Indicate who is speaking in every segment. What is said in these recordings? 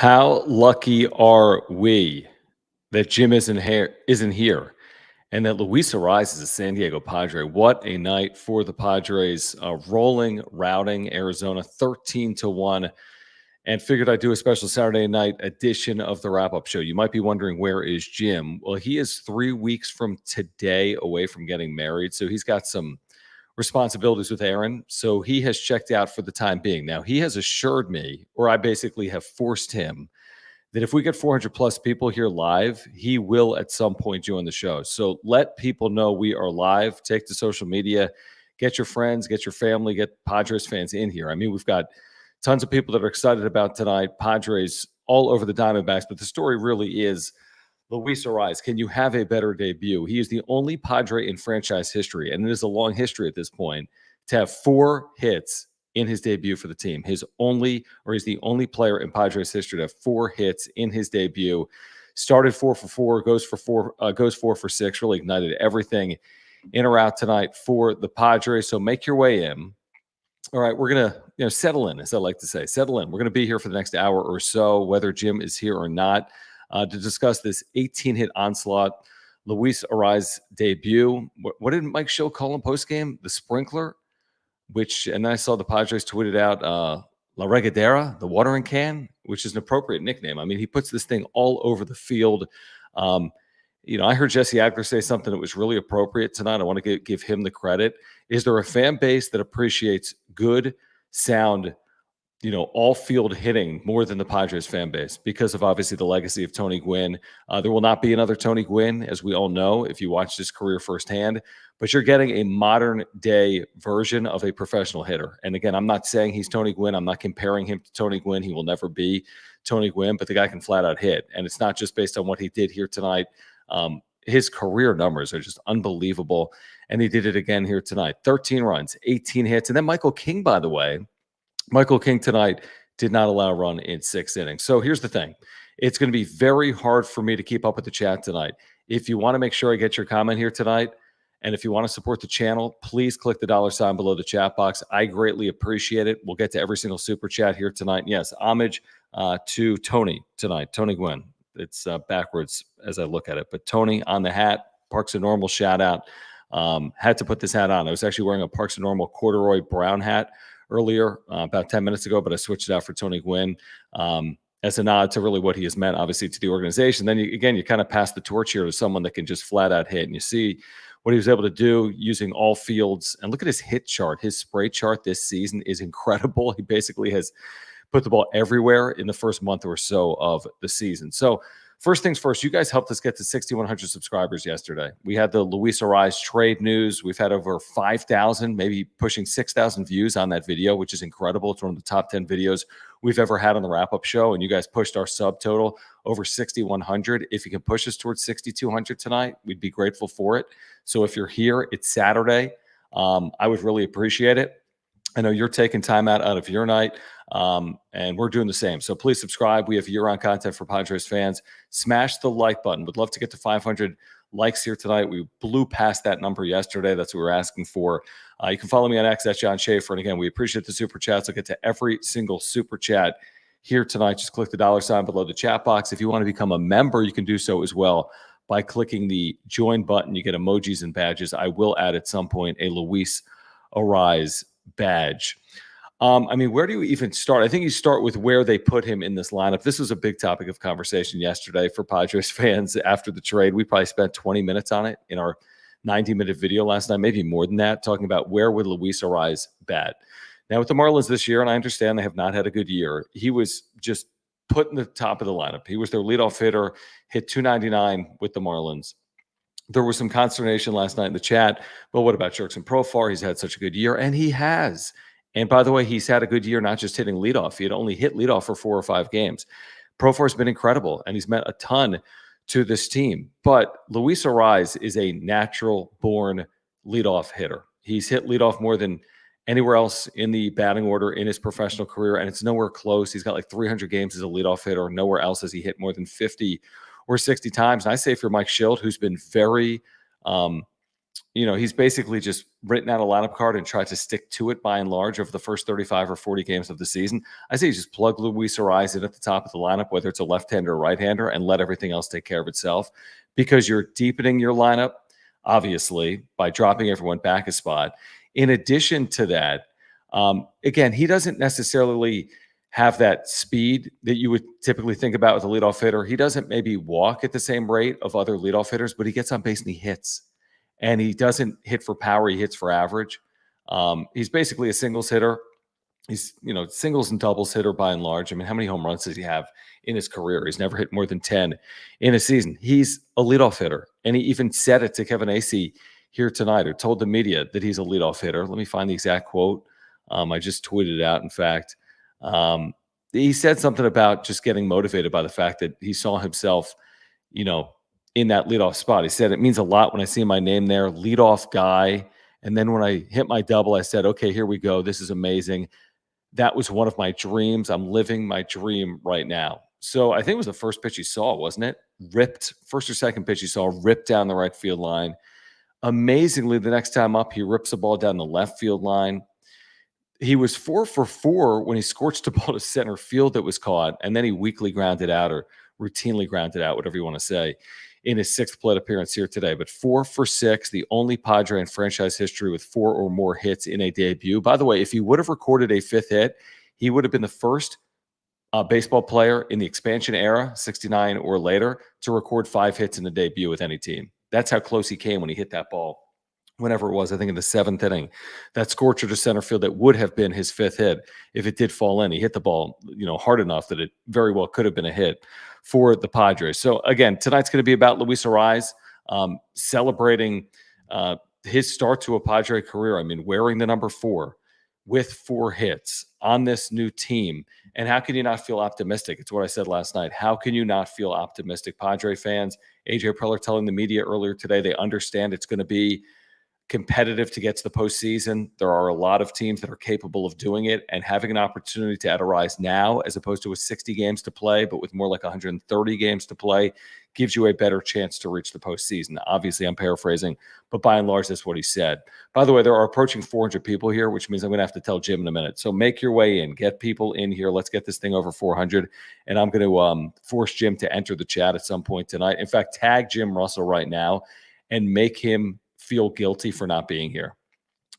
Speaker 1: How lucky are we that Jim isn't here, and that Luis Arraez is a San Diego Padre? What a night for the Padres, routing Arizona 13-1, and figured I'd do a special Saturday night edition of the wrap-up show. You might be wondering, where is Jim? Well, he is 3 weeks from today away from getting married, so he's got some responsibilities with Aaron. So he has checked out for the time being. Now, he has assured me, or I basically have forced him, that if we get 400 plus people here live, he will at some point join the show. So let people know we are live. Take to social media, get your friends, get your family, get Padres fans in here. I mean, we've got tons of people that are excited about tonight. Padres all over the Diamondbacks, but the story really is Luis Arraez. Can you have a better debut? He is the only Padre in franchise history, and it is a long history at this point, to have 4 hits in his debut for the team. He's the only player in Padres history to have 4 hits in his debut. Started 4 for 4, goes 4 for 6, really ignited everything in or out tonight for the Padres. So make your way in. All right, we're gonna settle in, as I like to say. Settle in. We're gonna be here for the next hour or so, whether Jim is here or not, to discuss this 18-hit onslaught, Luis Arraez debut. What did Mike Schill call him post-game? The sprinkler, and I saw the Padres tweeted out La Regadera, the watering can, which is an appropriate nickname. I mean, he puts this thing all over the field. I heard Jesse Agler say something that was really appropriate tonight. I want to give him the credit. Is there a fan base that appreciates good, sound, all field hitting more than the Padres fan base, because of obviously the legacy of Tony Gwynn? There will not be another Tony Gwynn, as we all know, if you watched his career firsthand, but you're getting a modern day version of a professional hitter. And again, I'm not saying he's Tony Gwynn. I'm not comparing him to Tony Gwynn. He will never be Tony Gwynn, but the guy can flat out hit. And it's not just based on what he did here tonight. His career numbers are just unbelievable. And he did it again here tonight. 13 runs, 18 hits. And then Michael King, by the way, tonight did not allow a run in 6 innings. So here's the thing. It's going to be very hard for me to keep up with the chat tonight. If you want to make sure I get your comment here tonight, and if you want to support the channel, please click the $ below the chat box. I greatly appreciate it. We'll get to every single super chat here tonight. And yes, homage to Tony tonight, Tony Gwynn. It's backwards as I look at it. But Tony on the hat, Parks and Normal shout out. Had to put this hat on. I was actually wearing a Parks and Normal corduroy brown hat earlier, about 10 minutes ago, but I switched it out for Tony Gwynn as a nod to really what he has meant, obviously, to the organization. Then, you kind of pass the torch here to someone that can just flat out hit. And you see what he was able to do using all fields. And look at his hit chart. His spray chart this season is incredible. He basically has put the ball everywhere in the first month or so of the season. So first things first, you guys helped us get to 6,100 subscribers yesterday. We had the Luis Arraez trade news. We've had over 5,000, maybe pushing 6,000 views on that video, which is incredible. It's one of the top 10 videos we've ever had on the wrap-up show, and you guys pushed our sub total over 6,100. If you can push us towards 6,200 tonight, we'd be grateful for it. So if you're here, it's Saturday. I would really appreciate it. I know you're taking time out of your night, and we're doing the same. So please subscribe. We have year-round content for Padres fans. Smash the like button. Would love to get to 500 likes here tonight. We blew past that number yesterday. That's what we were asking for. You can follow me on X at John Schaefer. And again, we appreciate the super chats. I'll get to every single super chat here tonight. Just click the $ below the chat box. If you want to become a member, you can do so as well by clicking the join button. You get emojis and badges. I will add at some point a Luis Arraez badge. Where do you even start? I think you start with where they put him in this lineup. This was a big topic of conversation yesterday for Padres fans after the trade. We probably spent 20 minutes on it in our 90-minute video last night, maybe more than that, talking about where would Luis Arraez bat. Now, with the Marlins this year, and I understand they have not had a good year, he was just put in the top of the lineup. He was their leadoff hitter, hit .299 with the Marlins. There was some consternation last night in the chat. Well, what about Jerks and Profar? He's had such a good year, and he has. And by the way, he's had a good year, not just hitting leadoff. He had only hit leadoff for 4 or 5 games. Profar's been incredible, and he's meant a ton to this team. But Luis Arraez is a natural-born leadoff hitter. He's hit leadoff more than anywhere else in the batting order in his professional career, and it's nowhere close. He's got like 300 games as a leadoff hitter. Nowhere else has he hit more than 50 or 60 times. And I say for Mike Schill, who's been very he's basically just written out a lineup card and tried to stick to it by and large over the first 35 or 40 games of the season. I say you just plug Luis Arraez in at the top of the lineup, whether it's a left-hander or right-hander, and let everything else take care of itself, because you're deepening your lineup, obviously, by dropping everyone back a spot. In addition to that, again, he doesn't necessarily have that speed that you would typically think about with a leadoff hitter. He doesn't maybe walk at the same rate of other leadoff hitters, but he gets on base and he hits. And he doesn't hit for power; he hits for average. He's basically a singles hitter. He's singles and doubles hitter by and large. I mean, how many home runs does he have in his career? He's never hit more than 10 in a season. He's a leadoff hitter, and he even said it to Kevin Acee here tonight, or told the media that he's a leadoff hitter. Let me find the exact quote. I just tweeted it out. In fact, he said something about just getting motivated by the fact that he saw himself, in that leadoff spot. He said, it means a lot when I see my name there, leadoff guy. And then when I hit my double, I said, okay, here we go. This is amazing. That was one of my dreams. I'm living my dream right now. So I think it was the first pitch he saw, wasn't it? Ripped, first or second pitch he saw, ripped down the right field line. Amazingly, the next time up, he rips the ball down the left field line. He was 4 for 4 when he scorched the ball to center field that was caught, and then he weakly grounded out, or routinely grounded out, whatever you want to say, in his 6th plate appearance here today. But 4 for 6, the only Padre in franchise history with 4 or more hits in a debut. By the way, if he would have recorded a 5th hit, he would have been the first baseball player in the expansion era, 69 or later, to record 5 hits in a debut with any team. That's how close he came when he hit that ball, whenever it was, I think in the 7th inning, that scorcher to center field that would have been his 5th hit if it did fall in. He hit the ball, hard enough that it very well could have been a hit for the Padres. So again, tonight's going to be about Luis Arraez, celebrating his start to a Padre career. I mean, wearing the number 4 with 4 hits on this new team. And how can you not feel optimistic? It's what I said last night. How can you not feel optimistic? Padre fans, AJ Preller telling the media earlier today, they understand it's going to be competitive to get to the postseason. There are a lot of teams that are capable of doing it, and having an opportunity to add a rise now, as opposed to with 60 games to play, but with more like 130 games to play, gives you a better chance to reach the postseason. Obviously, I'm paraphrasing, but by and large, that's what he said. By the way, there are approaching 400 people here, which means I'm going to have to tell Jim in a minute. So make your way in, get people in here. Let's get this thing over 400. And I'm going to force Jim to enter the chat at some point tonight. In fact, tag Jim Russell right now and make him feel guilty for not being here.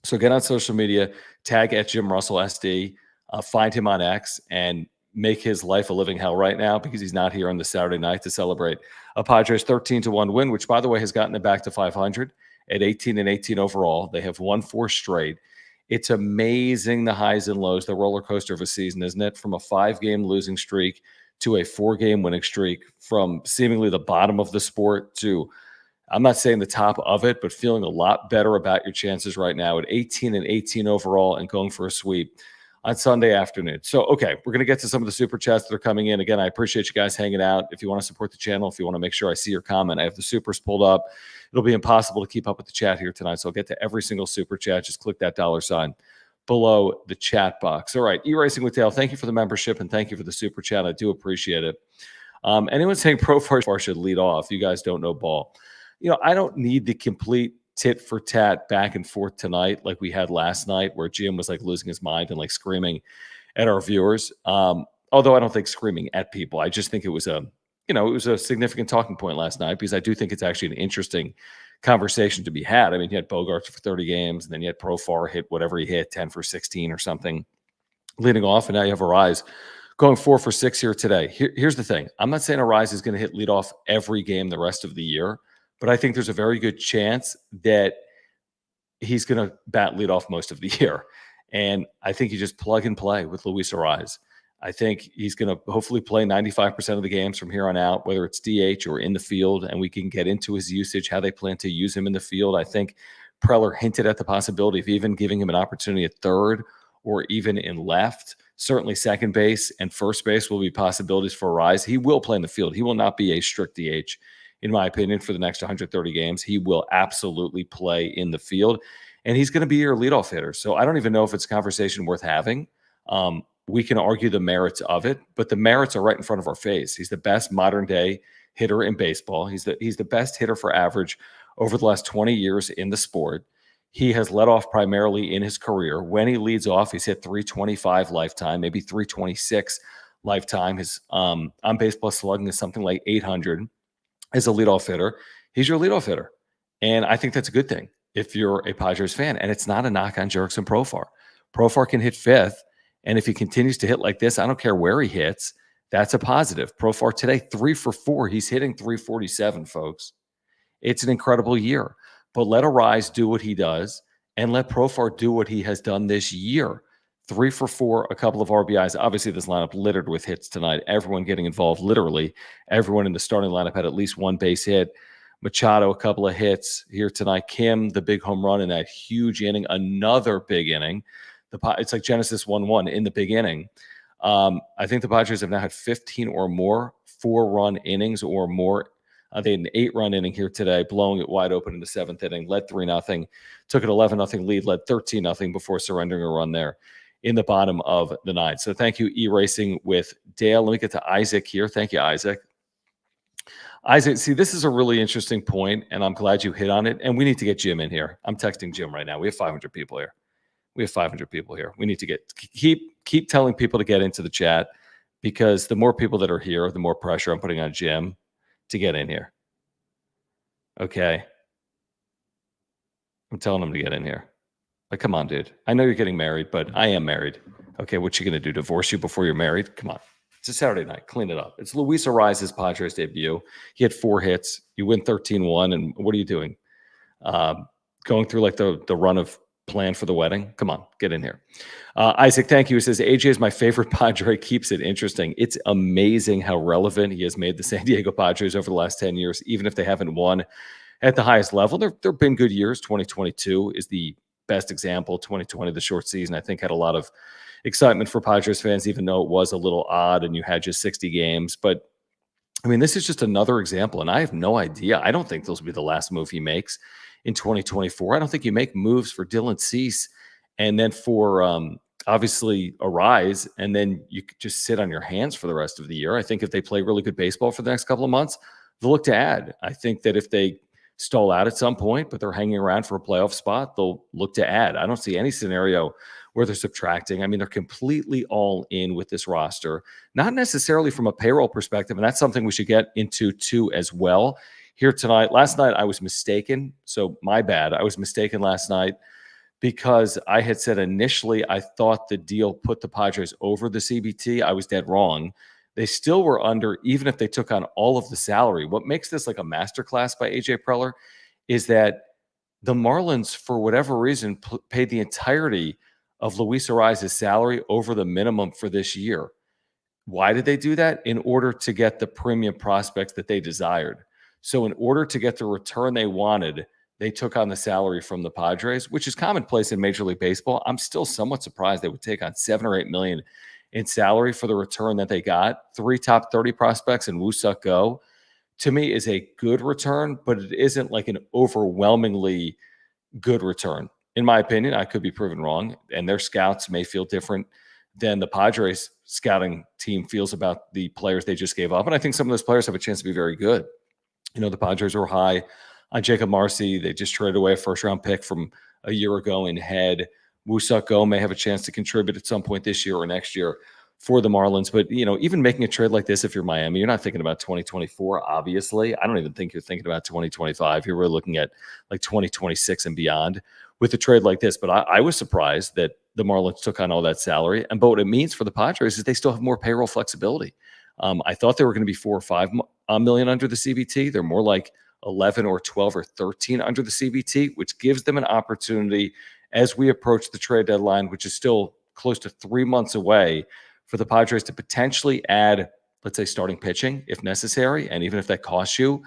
Speaker 1: So get on social media, tag at Jim Russell SD, find him on X, and make his life a living hell right now, because he's not here on the Saturday night to celebrate a Padres 13-1 win, which, by the way, has gotten them back to 500 at 18-18 overall. They have won 4 straight. It's amazing the highs and lows, the roller coaster of a season, isn't it? From a 5-game losing streak to a 4-game winning streak, from seemingly the bottom of the sport to, I'm not saying the top of it, but feeling a lot better about your chances right now at 18-18 overall and going for a sweep on Sunday afternoon. So, okay, we're going to get to some of the super chats that are coming in. Again, I appreciate you guys hanging out. If you want to support the channel, if you want to make sure I see your comment, I have the supers pulled up. It'll be impossible to keep up with the chat here tonight, so I'll get to every single super chat. Just click that $sign below the chat box. All right, E-Racing with Tail, thank you for the membership and thank you for the super chat. I do appreciate it. Anyone saying Profar should lead off? You guys don't know ball. I don't need the complete tit for tat back and forth tonight like we had last night, where Jim was like losing his mind and like screaming at our viewers. Although I don't think screaming at people. I just think it was a significant talking point last night, because I do think it's actually an interesting conversation to be had. I mean, you had Bogarts for 30 games, and then you had Profar hit whatever he hit, 10 for 16 or something, leading off, and now you have Arraez going 4 for 6 here today. Here's the thing. I'm not saying Arraez is going to hit leadoff every game the rest of the year, but I think there's a very good chance that he's going to bat leadoff most of the year. And I think you just plug and play with Luis Arraez. I think he's going to hopefully play 95% of the games from here on out, whether it's DH or in the field, and we can get into his usage, how they plan to use him in the field. I think Preller hinted at the possibility of even giving him an opportunity at third or even in left. Certainly second base and first base will be possibilities for Arraez. He will play in the field. He will not be a strict DH. In my opinion, for the next 130 games, he will absolutely play in the field, and he's going to be your leadoff hitter. So I don't even know if it's a conversation worth having. We can argue the merits of it, but the merits are right in front of our face. He's the best modern day hitter in baseball. He's the best hitter for average over the last 20 years in the sport. He has led off primarily in his career. When he leads off, he's hit 325 lifetime, maybe 326 lifetime. His on-base plus slugging is something like 800 as a leadoff hitter. He's your leadoff hitter. And I think that's a good thing if you're a Padres fan. And it's not a knock on Jurickson Profar. Profar can hit fifth. And if he continues to hit like this, I don't care where he hits, that's a positive. Profar today, 3 for 4. He's hitting 347, folks. It's an incredible year. But let Arraez do what he does and let Profar do what he has done this year. 3 for 4, a couple of RBIs. Obviously, this lineup littered with hits tonight. Everyone getting involved, literally. Everyone in the starting lineup had at least one base hit. Machado, a couple of hits here tonight. Kim, the big home run in that huge inning. Another big inning. It's like Genesis 1-1 in the big inning. I think the Padres have now had 15 or more 4-run innings or more. They had an 8-run inning here today, blowing it wide open in the 7th inning, led 3-0, took an 11-0 lead, led 13-0 before surrendering a run there in the bottom of the 9th. So thank you, E-Racing with Dale. Let me get to Isaac here. Thank you, Isaac. Isaac, see, this is a really interesting point, and I'm glad you hit on it. And we need to get Jim in here. I'm texting Jim right now. We have 500 people here. We need to keep telling people to get into the chat, because the more people that are here, the more pressure I'm putting on Jim to get in here. Okay. I'm telling him to get in here. Like, come on, dude. I know you're getting married, but I am married. Okay, what you going to do? Divorce you before you're married? Come on. It's a Saturday night. Clean it up. It's Luis Arraez's Padres debut. He had 4 hits. You win 13-1, and what are you doing? Going through like the run of plan for the wedding? Come on, get in here. Isaac, thank you. He says, AJ is my favorite Padre, keeps it interesting. It's amazing how relevant he has made the San Diego Padres over the last 10 years, even if they haven't won at the highest level. There have been good years. 2022 is the best example. 2020, the short season, I think had a lot of excitement for Padres fans, even though it was a little odd and you had just 60 games. But I mean, this is just another example, and I have no idea. I don't think this will be the last move he makes in 2024. I don't think you make moves for Dylan Cease and then for obviously Arraez, and then you could just sit on your hands for the rest of the year. I think if they play really good baseball for the next couple of months, they'll look to add. I think that if they stall out at some point, but they're hanging around for a playoff spot, they'll look to add. I don't see any scenario where they're subtracting. I mean, they're completely all in with this roster, not necessarily from a payroll perspective, and that's something we should get into too as well here tonight. Last night, I was mistaken. So my bad. I was mistaken last night because I had said initially I thought the deal put the Padres over the CBT. I was dead wrong. They still were under, even if they took on all of the salary. What makes this like a masterclass by AJ Preller is that the Marlins, for whatever reason, paid the entirety of Luis Arraez's salary over the minimum for this year. Why did they do that? In order to get the premium prospects that they desired. So in order to get the return they wanted, they took on the salary from the Padres, which is commonplace in Major League Baseball. I'm still somewhat surprised they would take on $7 or $8 million in salary for the return that they got. 3 top 30 prospects and Woo-Suk Go, to me, is a good return, but it isn't like an overwhelmingly good return. In my opinion, I could be proven wrong, and their scouts may feel different than the Padres scouting team feels about the players they just gave up. And I think some of those players have a chance to be very good. You know, the Padres were high on Jacob Marcy. They just traded away a first-round pick from a year ago in Head. Woo-Suk Go may have a chance to contribute at some point this year or next year for the Marlins. But, you know, even making a trade like this, if you're Miami, you're not thinking about 2024, obviously. I don't even think you're thinking about 2025. You're really looking at like 2026 and beyond with a trade like this. But I was surprised that the Marlins took on all that salary. And but what it means for the Padres is they still have more payroll flexibility. I thought they were going to be 4 or 5 million under the CBT. They're more like 11 or 12 or 13 under the CBT, which gives them an opportunity as we approach the trade deadline, which is still close to 3 months away, for the Padres to potentially add, let's say, starting pitching if necessary. And even if that costs you,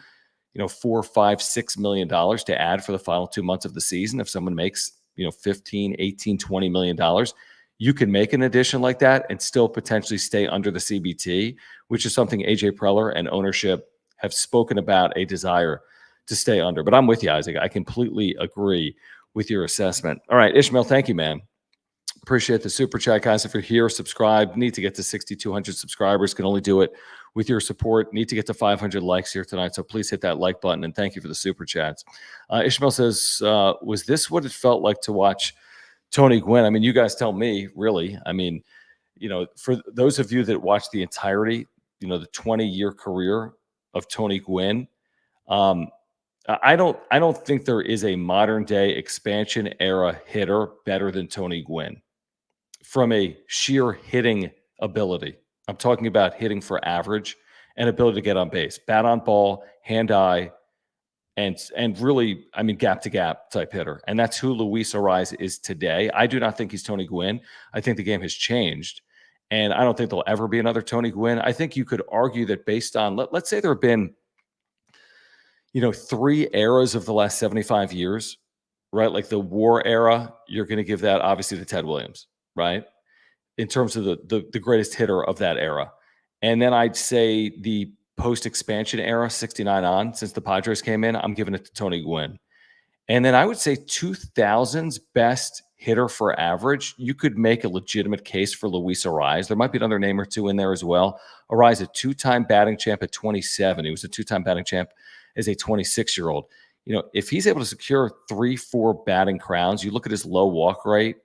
Speaker 1: you know, $4, $5, $6 million to add for the final 2 months of the season, if someone makes, you know, 15, 18, $20 million, you can make an addition like that and still potentially stay under the CBT, which is something AJ Preller and ownership have spoken about a desire to stay under. But I'm with you, Isaac. I completely agree with your assessment. All right, Ishmael, thank you, man. Appreciate the super chat, guys. If you're here, subscribe. Need to get to 6,200 subscribers. Can only do it with your support. Need to get to 500 likes here tonight. So please hit that like button. And thank you for the super chats. Ishmael says, was this what it felt like to watch Tony Gwynn? I mean, you guys tell me, really. I mean, for those of you that watch the entirety, the 20-year career of Tony Gwynn, I don't think there is a modern day expansion era hitter better than Tony Gwynn from a sheer hitting ability. I'm talking about hitting for average and ability to get on base, bat on ball, hand eye, and really, I mean, gap to gap type hitter. And that's who Luis Arraez is today. I do not think he's Tony Gwynn. I think the game has changed. And I don't think there'll ever be another Tony Gwynn. I think you could argue that based on, let's say there have been, 3 eras of the last 75 years, right? Like the war era, you're going to give that obviously to Ted Williams, right? In terms of the greatest hitter of that era. And then I'd say the post-expansion era, 69 on, since the Padres came in, I'm giving it to Tony Gwynn. And then I would say 2000's best hitter for average, you could make a legitimate case for Luis Arraez. There might be another name or two in there as well. Arraez, a 2-time batting champ at 27. He was a 2-time batting champ as a 26-year-old. If he's able to secure 3-4 batting crowns, you look at his low walk rate,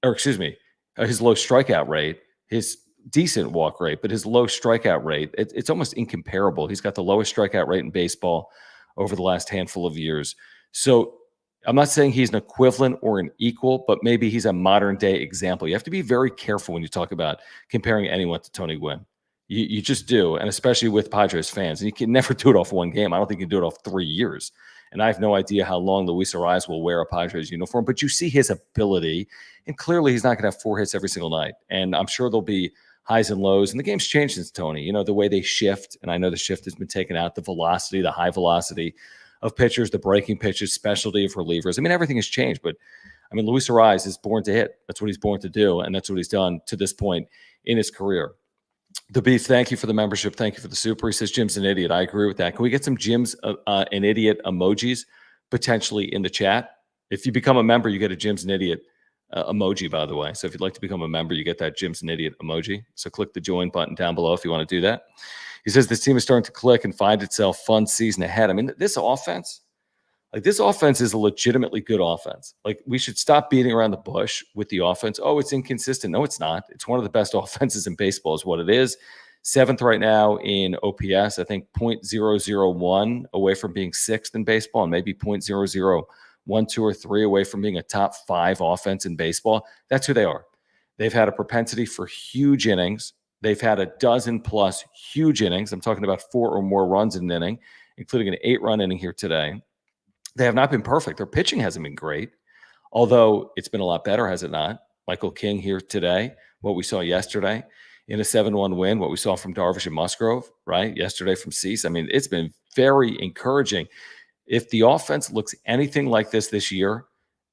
Speaker 1: or excuse me, his low strikeout rate, his decent walk rate, but his low strikeout rate, it's almost incomparable. He's got the lowest strikeout rate in baseball over the last handful of years. So I'm not saying he's an equivalent or an equal, but maybe he's a modern day example. You have to be very careful when you talk about comparing anyone to Tony Gwynn. You just do, and especially with Padres fans. And you can never do it off one game. I don't think you can do it off 3 years. And I have no idea how long Luis Arraez will wear a Padres uniform, but you see his ability. And clearly he's not going to have 4 hits every single night. And I'm sure there'll be highs and lows. And the game's changed since Tony. The way they shift, and I know the shift has been taken out, the velocity, the high velocity of pitchers, the breaking pitches, specialty of relievers. I mean, everything has changed. But, I mean, Luis Arraez is born to hit. That's what he's born to do, and that's what he's done to this point in his career. The Beef, thank you for the membership. Thank you for the super. He says Jim's an idiot. I agree with that. Can we get some Jim's an idiot emojis potentially in the chat? If you become a member, you get a Jim's an idiot emoji, by the way. So if you'd like to become a member, you get that Jim's an idiot emoji. So click the join button down below if you want to do that. He says this team is starting to click and find itself fun season ahead. I mean, this offense is a legitimately good offense. Like, we should stop beating around the bush with the offense. Oh, it's inconsistent. No, it's not. It's one of the best offenses in baseball is what it is. 7th right now in OPS. I think 0.001 away from being 6th in baseball, and maybe 0.0012 or 3 away from being a top 5 offense in baseball. That's who they are. They've had a propensity for huge innings. They've had a dozen plus huge innings. I'm talking about 4 or more runs in an inning, including an 8-run inning here today. They have not been perfect. Their pitching hasn't been great, although it's been a lot better, has it not? Michael King here today, what we saw yesterday in a 7-1 win, what we saw from Darvish and Musgrove, right? Yesterday from Cease. I mean, it's been very encouraging. If the offense looks anything like this year,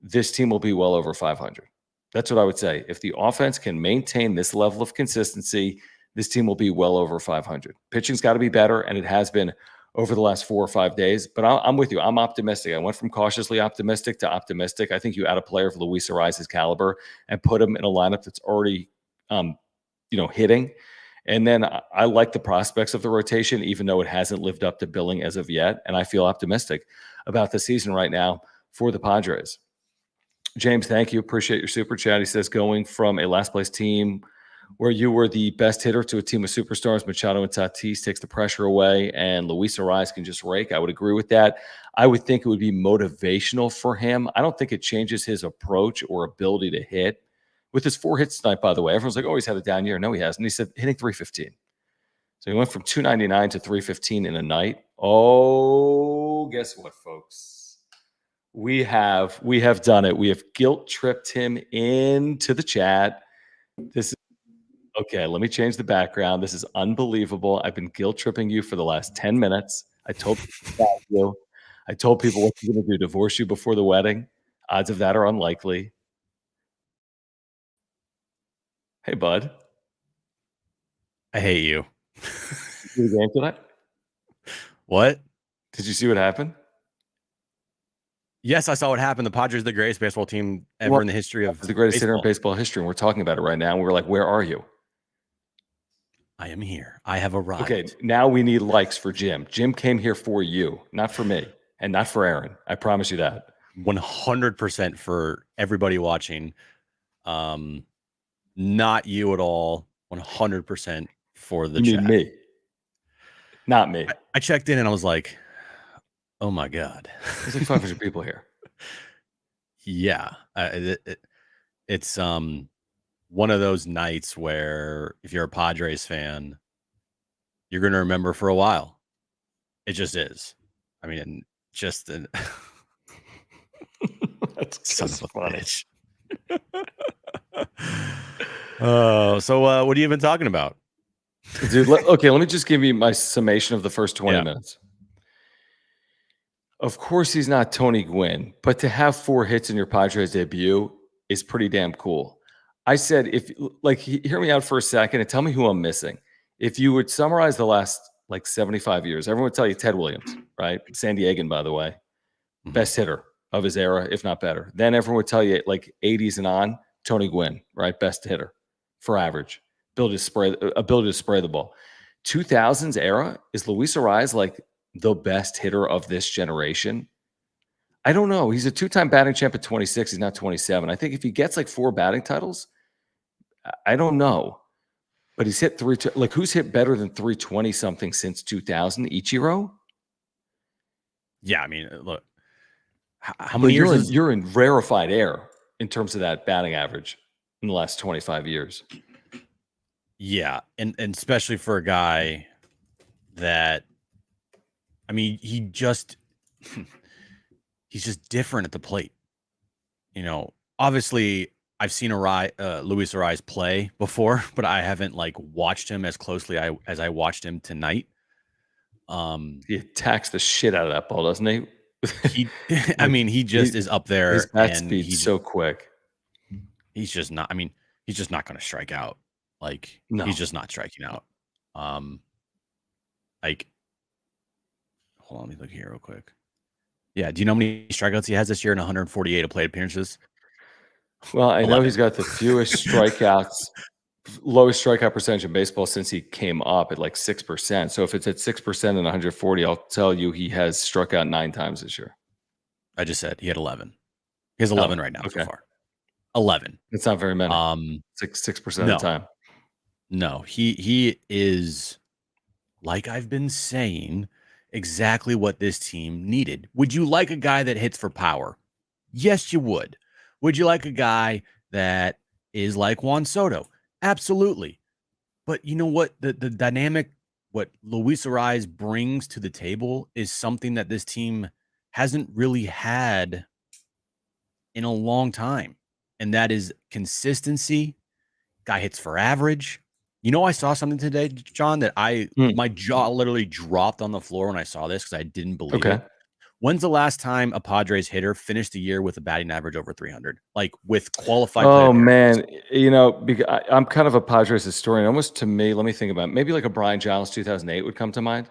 Speaker 1: this team will be well over 500. That's what I would say. If the offense can maintain this level of consistency, this team will be well over 500. Pitching's got to be better, and it has been over the last 4 or 5 days. But I'm with you. I'm optimistic. I went from cautiously optimistic to optimistic. I think you add a player of Luis Arraez's caliber and put him in a lineup that's already, hitting. And then I like the prospects of the rotation, even though it hasn't lived up to billing as of yet. And I feel optimistic about the season right now for the Padres. James, thank you. Appreciate your super chat. He says, going from a last place team where you were the best hitter to a team of superstars, Machado and Tatis takes the pressure away, and Luis Arraez can just rake. I would agree with that. I would think it would be motivational for him. I don't think it changes his approach or ability to hit. With his 4 hits tonight, by the way, everyone's like, oh, he's had a down year. No, he hasn't. He said hitting 315. So he went from 299 to 315 in a night. Oh, guess what, folks? We have done it. We have guilt tripped him into the chat. This is okay. Let me change the background. This is unbelievable. I've been guilt tripping you for the last 10 minutes. I told people about you. I told people what you're going to do. Divorce you before the wedding. Odds of that are unlikely. Hey, bud.
Speaker 2: I hate you.
Speaker 1: Did you see the game tonight?
Speaker 2: What?
Speaker 1: Did you see what happened?
Speaker 2: Yes, I saw what happened. The Padres are the greatest baseball team ever in the history of
Speaker 1: the greatest hitter in
Speaker 2: baseball.
Speaker 1: baseball history, and we're talking about it right now. And we're like, where are you?
Speaker 2: I am here. I have arrived.
Speaker 1: Okay, now we need likes for Jim. Jim came here for you, not for me, and not for Aaron. I promise you that.
Speaker 2: 100% for everybody watching. Not you at all. 100% for the
Speaker 1: You
Speaker 2: chat.
Speaker 1: mean me, not me.
Speaker 2: I checked in and I was like, oh my God.
Speaker 1: There's like 500 people here.
Speaker 2: Yeah. It's one of those nights where if you're a Padres fan, you're going to remember for a while. It just is. I mean, just an
Speaker 1: That's
Speaker 2: son of a
Speaker 1: funny.
Speaker 2: bitch. So what have you been talking about?
Speaker 1: Dude, okay, let me just give you my summation of the first 20 minutes. Of course, he's not Tony Gwynn, but to have 4 hits in your Padres debut is pretty damn cool. I said, hear me out for a second and tell me who I'm missing. If you would summarize the last 75 years, everyone would tell you Ted Williams, right? San Diegan, by the way, best hitter of his era, if not better. Then everyone would tell you 80s and on, Tony Gwynn, right? Best hitter for average, ability to spray the ball. 2000s era, is Luis Arraez the best hitter of this generation? I don't know. He's a 2-time batting champ at 26. He's not 27. I think if he gets 4 batting titles, I don't know. But he's hit who's hit better than 320 something since 2000? Ichiro?
Speaker 2: Yeah, I mean, look, how many years?
Speaker 1: You're in rarefied air in terms of that batting average in the last 25 years.
Speaker 2: Yeah, and especially for a guy that, I mean, he's just different at the plate. Obviously, I've seen Luis Arraez play before, but I haven't watched him as closely as I watched him tonight.
Speaker 1: He attacks the shit out of that ball, doesn't he?
Speaker 2: I mean, he just is up there.
Speaker 1: His bat speed's so quick.
Speaker 2: He's just not. I mean, he's just not going to strike out.
Speaker 1: No.
Speaker 2: He's just not striking out. Hold on, let me look here real quick. Yeah, do you know how many strikeouts he has this year in 148 plate appearances?
Speaker 1: Well, I know he's got the fewest strikeouts, lowest strikeout percentage in baseball since he came up at 6%. So if it's at 6% and 140, I'll tell you he has struck out 9 times this year.
Speaker 2: I just said he had 11. He has 11 right now so far. 11.
Speaker 1: It's not very many. 6% of the time.
Speaker 2: No, he is, like I've been saying, exactly what this team needed. Would you like a guy that hits for power? Yes, you would. Would you like a guy that is like Juan Soto? Absolutely. But you know what? The dynamic, what Luis Arraez brings to the table is something that this team hasn't really had in a long time. And that is consistency. Guy hits for average. I saw something today, John, that my jaw literally dropped on the floor when I saw this because I didn't believe it. When's the last time a Padres hitter finished the year with a batting average over 300? With qualified.
Speaker 1: Oh, man. I'm kind of a Padres historian. Almost to me, let me think about it. Maybe a Brian Giles 2008 would come to mind.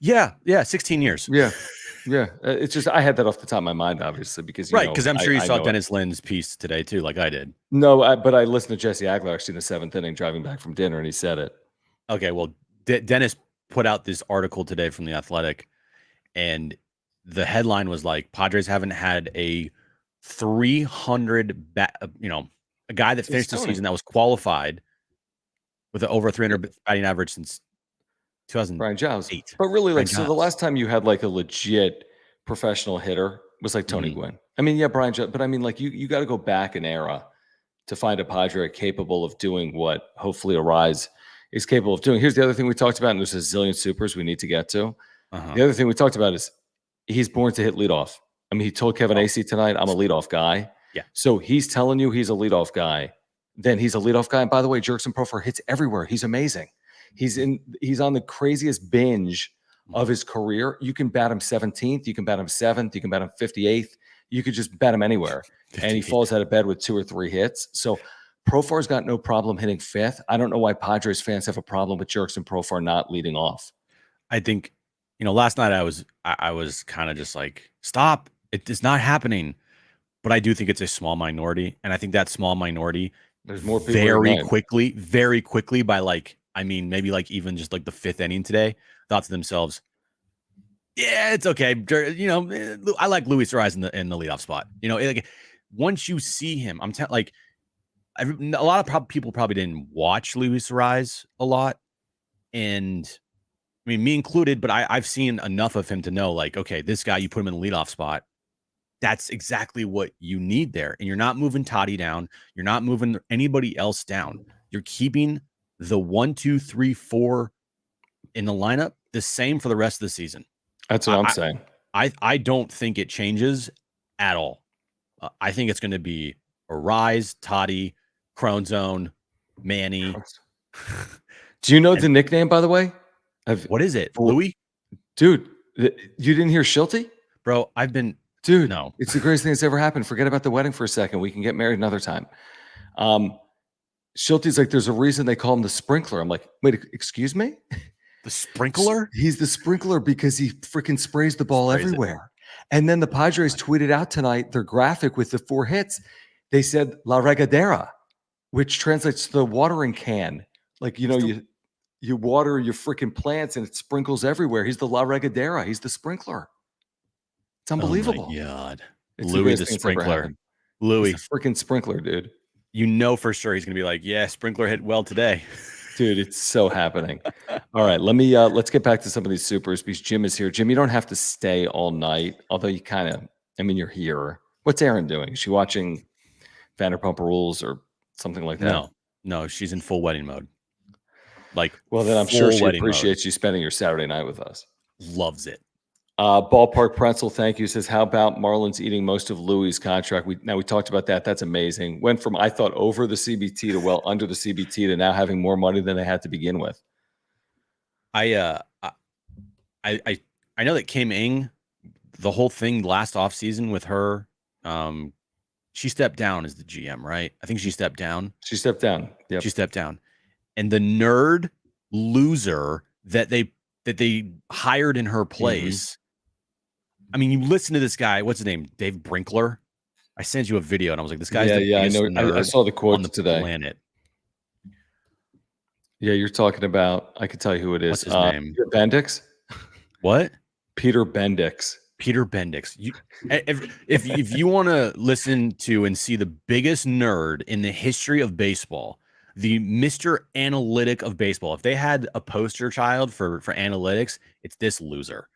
Speaker 2: Yeah, 16 years.
Speaker 1: Yeah. It's just I had that off the top of my mind, obviously, because
Speaker 2: because I'm sure you saw Dennis Lynn's piece today too, like I did.
Speaker 1: No, but I listened to Jesse Aguilar actually in the 7th inning driving back from dinner, and he said it.
Speaker 2: Okay, well, Dennis put out this article today from The Athletic, and the headline was Padres haven't had a 300 a guy that finished the season that was qualified with an over 300 batting average since 2008.
Speaker 1: Brian Giles. But really, so the last time you had a legit professional hitter was Tony Gwynn. I mean, yeah, Brian Giles, but I mean, you got to go back an era to find a Padre capable of doing what hopefully Arraez is capable of doing. Here's the other thing we talked about, and there's a zillion supers we need to get to. The other thing we talked about is he's born to hit leadoff. I mean, he told Kevin Acee tonight, I'm a leadoff guy.
Speaker 2: Yeah.
Speaker 1: So he's telling you he's a leadoff guy. Then he's a leadoff guy. And by the way, Jurickson Profar hits everywhere. He's amazing. He's on the craziest binge of his career. You can bat him 17th. You can bat him 7th. You can bat him 58th. You could just bet him anywhere. And he falls out of bed with 2 or 3 hits. So Profar's got no problem hitting 5th. I don't know why Padres fans have a problem with Jurickson Profar not leading off.
Speaker 2: I think, last night I was kind of just stop It is not happening. But I do think it's a small minority. And I think that small minority
Speaker 1: There's more people
Speaker 2: very quickly by maybe like even just like the 5th inning today, thought to themselves, yeah, it's okay. I like Luis Arraez in the leadoff spot. Like once you see him, a lot of people probably didn't watch Luis Arraez a lot. And I mean, me included, but I've seen enough of him to know, like, okay, this guy, you put him in the leadoff spot. That's exactly what you need there. And you're not moving Toddy down. You're not moving anybody else down. You're keeping the 1, 2, 3, 4 in the lineup the same for the rest of the season.
Speaker 1: That's what I'm saying.
Speaker 2: I don't think it changes at all. I think it's going to be Arraez, Toddy, Crone Zone, Manny.
Speaker 1: Do you know the nickname, by the way?
Speaker 2: What is it? Louis?
Speaker 1: Dude, you didn't hear Shilty?
Speaker 2: Bro,
Speaker 1: Dude,
Speaker 2: no.
Speaker 1: It's the greatest thing that's ever happened. Forget about the wedding for a second. We can get married another time. Schulte's like, there's a reason they call him the sprinkler. I'm like, wait, excuse me?
Speaker 2: The sprinkler?
Speaker 1: He's the sprinkler because he freaking sprays the ball everywhere. And then the Padres tweeted out tonight their graphic with the 4 hits. They said La Regadera, which translates to the watering can. Like, you water your freaking plants and it sprinkles everywhere. He's the La Regadera. He's the sprinkler. It's unbelievable.
Speaker 2: Oh my God.
Speaker 1: It's
Speaker 2: Louis the sprinkler. Louis.
Speaker 1: He's the freaking sprinkler, dude.
Speaker 2: For sure he's going to be like, yeah, sprinkler hit well today.
Speaker 1: Dude, it's so happening. All right, let's get back to some of these supers because Jim is here. Jim, you don't have to stay all night, although you you're here. What's Erin doing? Is she watching Vanderpump Rules or something like that?
Speaker 2: No, she's in full wedding mode.
Speaker 1: Well, then I'm sure she appreciates you spending your Saturday night with us.
Speaker 2: Loves it.
Speaker 1: Ballpark Pretzel, thank you. Says, how about Marlins eating most of Louis' contract? We talked about that. That's amazing. Went from, I thought, over the CBT to well under the CBT to now having more money than they had to begin with.
Speaker 2: I know that Kim Ng, the whole thing last offseason with her, she stepped down as the GM, right? I think she stepped down.
Speaker 1: She stepped down. Yeah,
Speaker 2: she stepped down. And the nerd loser that they hired in her place. I mean, you listen to this guy. What's his name? Dave Brinkler. I sent you a video, and I was like, "This guy's the biggest nerd
Speaker 1: I saw the quote
Speaker 2: on the
Speaker 1: today.
Speaker 2: Planet."
Speaker 1: Yeah, you're talking about. I could tell you who it is.
Speaker 2: What's his name?
Speaker 1: Peter Bendix.
Speaker 2: What?
Speaker 1: Peter Bendix.
Speaker 2: Peter Bendix. If you want to listen to and see the biggest nerd in the history of baseball, the Mr. Analytic of baseball. If they had a poster child for analytics, it's this loser.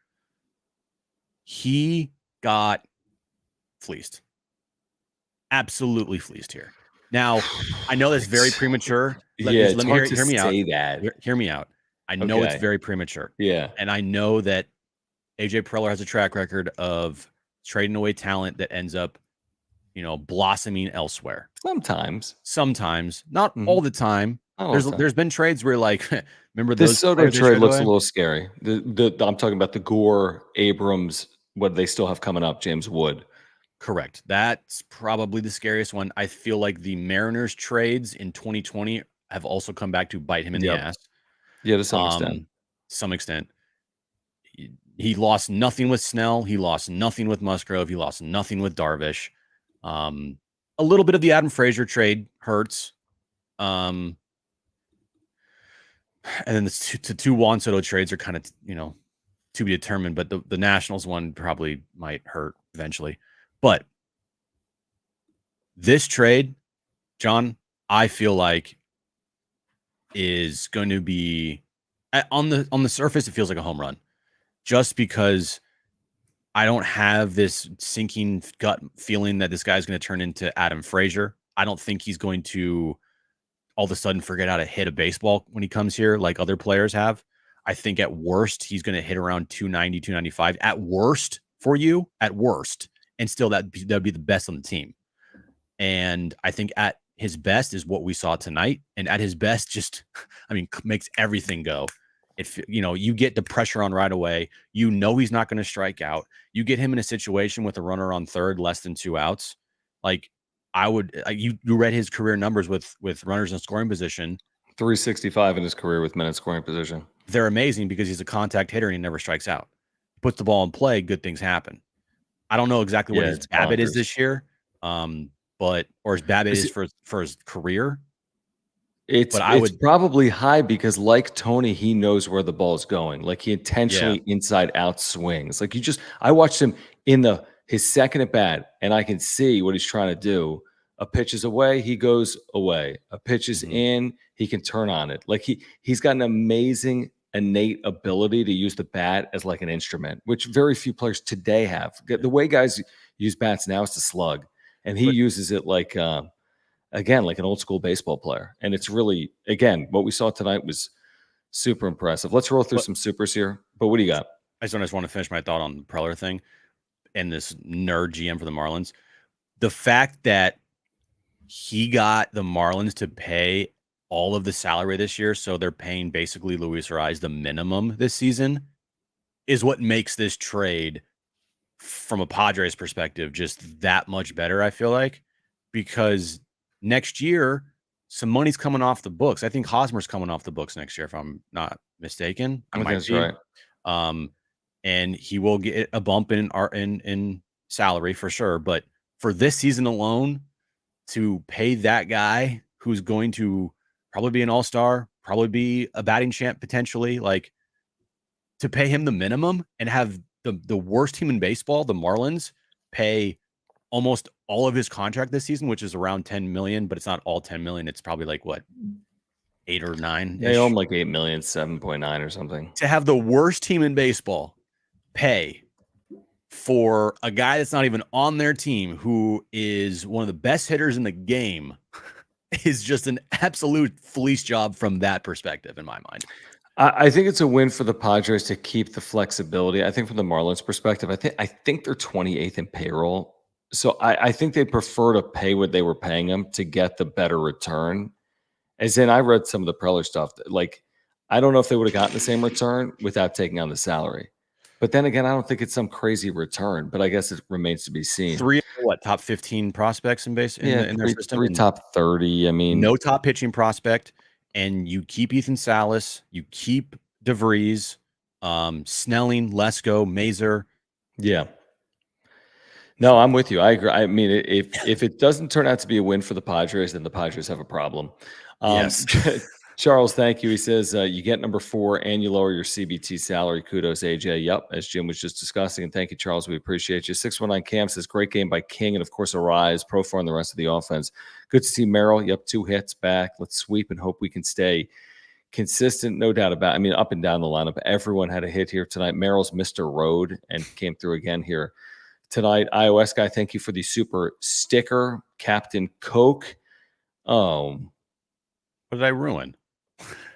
Speaker 2: He got fleeced. Absolutely fleeced here. Now, I know that's very premature. Let me hear me out. Hear me out. I know it's very premature.
Speaker 1: Yeah.
Speaker 2: And I know that AJ Preller has a track record of trading away talent that ends up, blossoming elsewhere. Sometimes, not all the time. There's been trades where remember
Speaker 1: this Soto trade looks a little scary. I'm talking about the Gore, Abrams. What do they still have coming up? James Wood.
Speaker 2: Correct. That's probably the scariest one. I feel like the Mariners trades in 2020 have also come back to bite him in the ass.
Speaker 1: Yeah, to some extent.
Speaker 2: Some extent. He lost nothing with Snell. He lost nothing with Musgrove. He lost nothing with Darvish. A little bit of the Adam Frazier trade hurts. And then the two Juan Soto trades are kind of, to be determined, but the Nationals one probably might hurt eventually. But this trade, John, I feel like is going to be on the surface, it feels like a home run, just because I don't have this sinking gut feeling that this guy's going to turn into Adam Frazier. I don't think he's going to all of a sudden forget how to hit a baseball when he comes here like other players have. I think at worst, he's going to hit around 290, 295 at worst for you, and still that'd be the best on the team. And I think at his best is what we saw tonight. And at his best, makes everything go. You get the pressure on right away. He's not going to strike out. You get him in a situation with a runner on third, less than 2 outs. You read his career numbers with runners in scoring position.
Speaker 1: 365 in his career with minute scoring position.
Speaker 2: They're amazing because he's a contact hitter and he never strikes out. Puts the ball in play, good things happen. I don't know exactly what
Speaker 1: Yeah,
Speaker 2: his
Speaker 1: it's
Speaker 2: BABIP is
Speaker 1: bonkers.
Speaker 2: this year, or his BABIP
Speaker 1: Is
Speaker 2: is
Speaker 1: it
Speaker 2: for his career.
Speaker 1: it's
Speaker 2: But I
Speaker 1: it's
Speaker 2: would,
Speaker 1: probably high because like Tony, he knows where the ball's going. Like, he
Speaker 2: yeah,
Speaker 1: intentionally inside out swings. Like, I watched him in his second at bat, and I can see what he's trying to do. A pitch is away, he goes away. A pitch is
Speaker 2: mhm.
Speaker 1: in, he can turn on it. Like, he's got an amazing innate ability to use the bat as like an instrument, which very few players today have. The way guys use bats now is to slug, and he
Speaker 2: But
Speaker 1: uses it like again, like an old school baseball player. And it's really, again, what we saw tonight was super impressive. Let's roll through
Speaker 2: but
Speaker 1: some supers here. But what do you got?
Speaker 2: I just want to finish my thought on the Preller thing and this nerd GM for the Marlins. The fact that he got the Marlins to pay all of the salary this year, so they're paying basically Luis Arraez the minimum this season, is what makes this trade, from a Padres perspective, just that much better, I feel like, because next year some money's coming off the books. I think Hosmer's coming off the books next year, if I'm not mistaken. I
Speaker 1: I think
Speaker 2: might
Speaker 1: that's
Speaker 2: be.
Speaker 1: right.
Speaker 2: Um, and he will get a bump in salary for sure. But for this season alone, to pay that guy who's going to probably be an all-star, probably be a batting champ potentially, like, to pay him the minimum and have the worst team in baseball, the Marlins, pay almost all of his contract this season, which is around 10 million, but it's not all 10 million. It's probably like what, 8 or 9
Speaker 1: They own
Speaker 2: ish.
Speaker 1: like 8 million, 7.9 or something.
Speaker 2: To have the worst team in baseball pay for a guy that's not even on their team, who is one of the best hitters in the game, is just an absolute fleece job from that perspective, in my mind.
Speaker 1: I think it's a win for the Padres to keep the flexibility. I think from the Marlins perspective, I think they're 28th in payroll. So I think they prefer to pay what they were paying them to get the better return. As in, I read some of the Preller stuff. Like, I don't know if they would have gotten the same return without taking on the salary. But then again, I don't think it's some crazy return. But I guess it remains to be seen.
Speaker 2: Three, what, top 15 prospects in base
Speaker 1: Yeah,
Speaker 2: in their system,
Speaker 1: three
Speaker 2: and
Speaker 1: top 30. I mean,
Speaker 2: no top pitching prospect, and you keep Ethan Salas, you keep DeVries, Snelling, Lesko, Mazer.
Speaker 1: yeah. No, I'm with you. I agree. I mean, if it doesn't turn out to be a win for the Padres, then the Padres have a problem.
Speaker 2: Yes.
Speaker 1: Charles, thank you. He says you get number 4 and you lower your CBT salary. Kudos, AJ. Yep, as Jim was just discussing. And thank you, Charles. We appreciate you. 619 Cam says great game by King and of course Arraez, Profar, and the rest of the offense. Good to see Merrill. Yep, 2 hits back. Let's sweep and hope we can stay consistent. No doubt about it. I mean, up and down the lineup, everyone had a hit here tonight. Merrill's Mr. Road and came through again here tonight. iOS guy, thank you for the super sticker. Captain Coke. Oh,
Speaker 2: What did I ruin?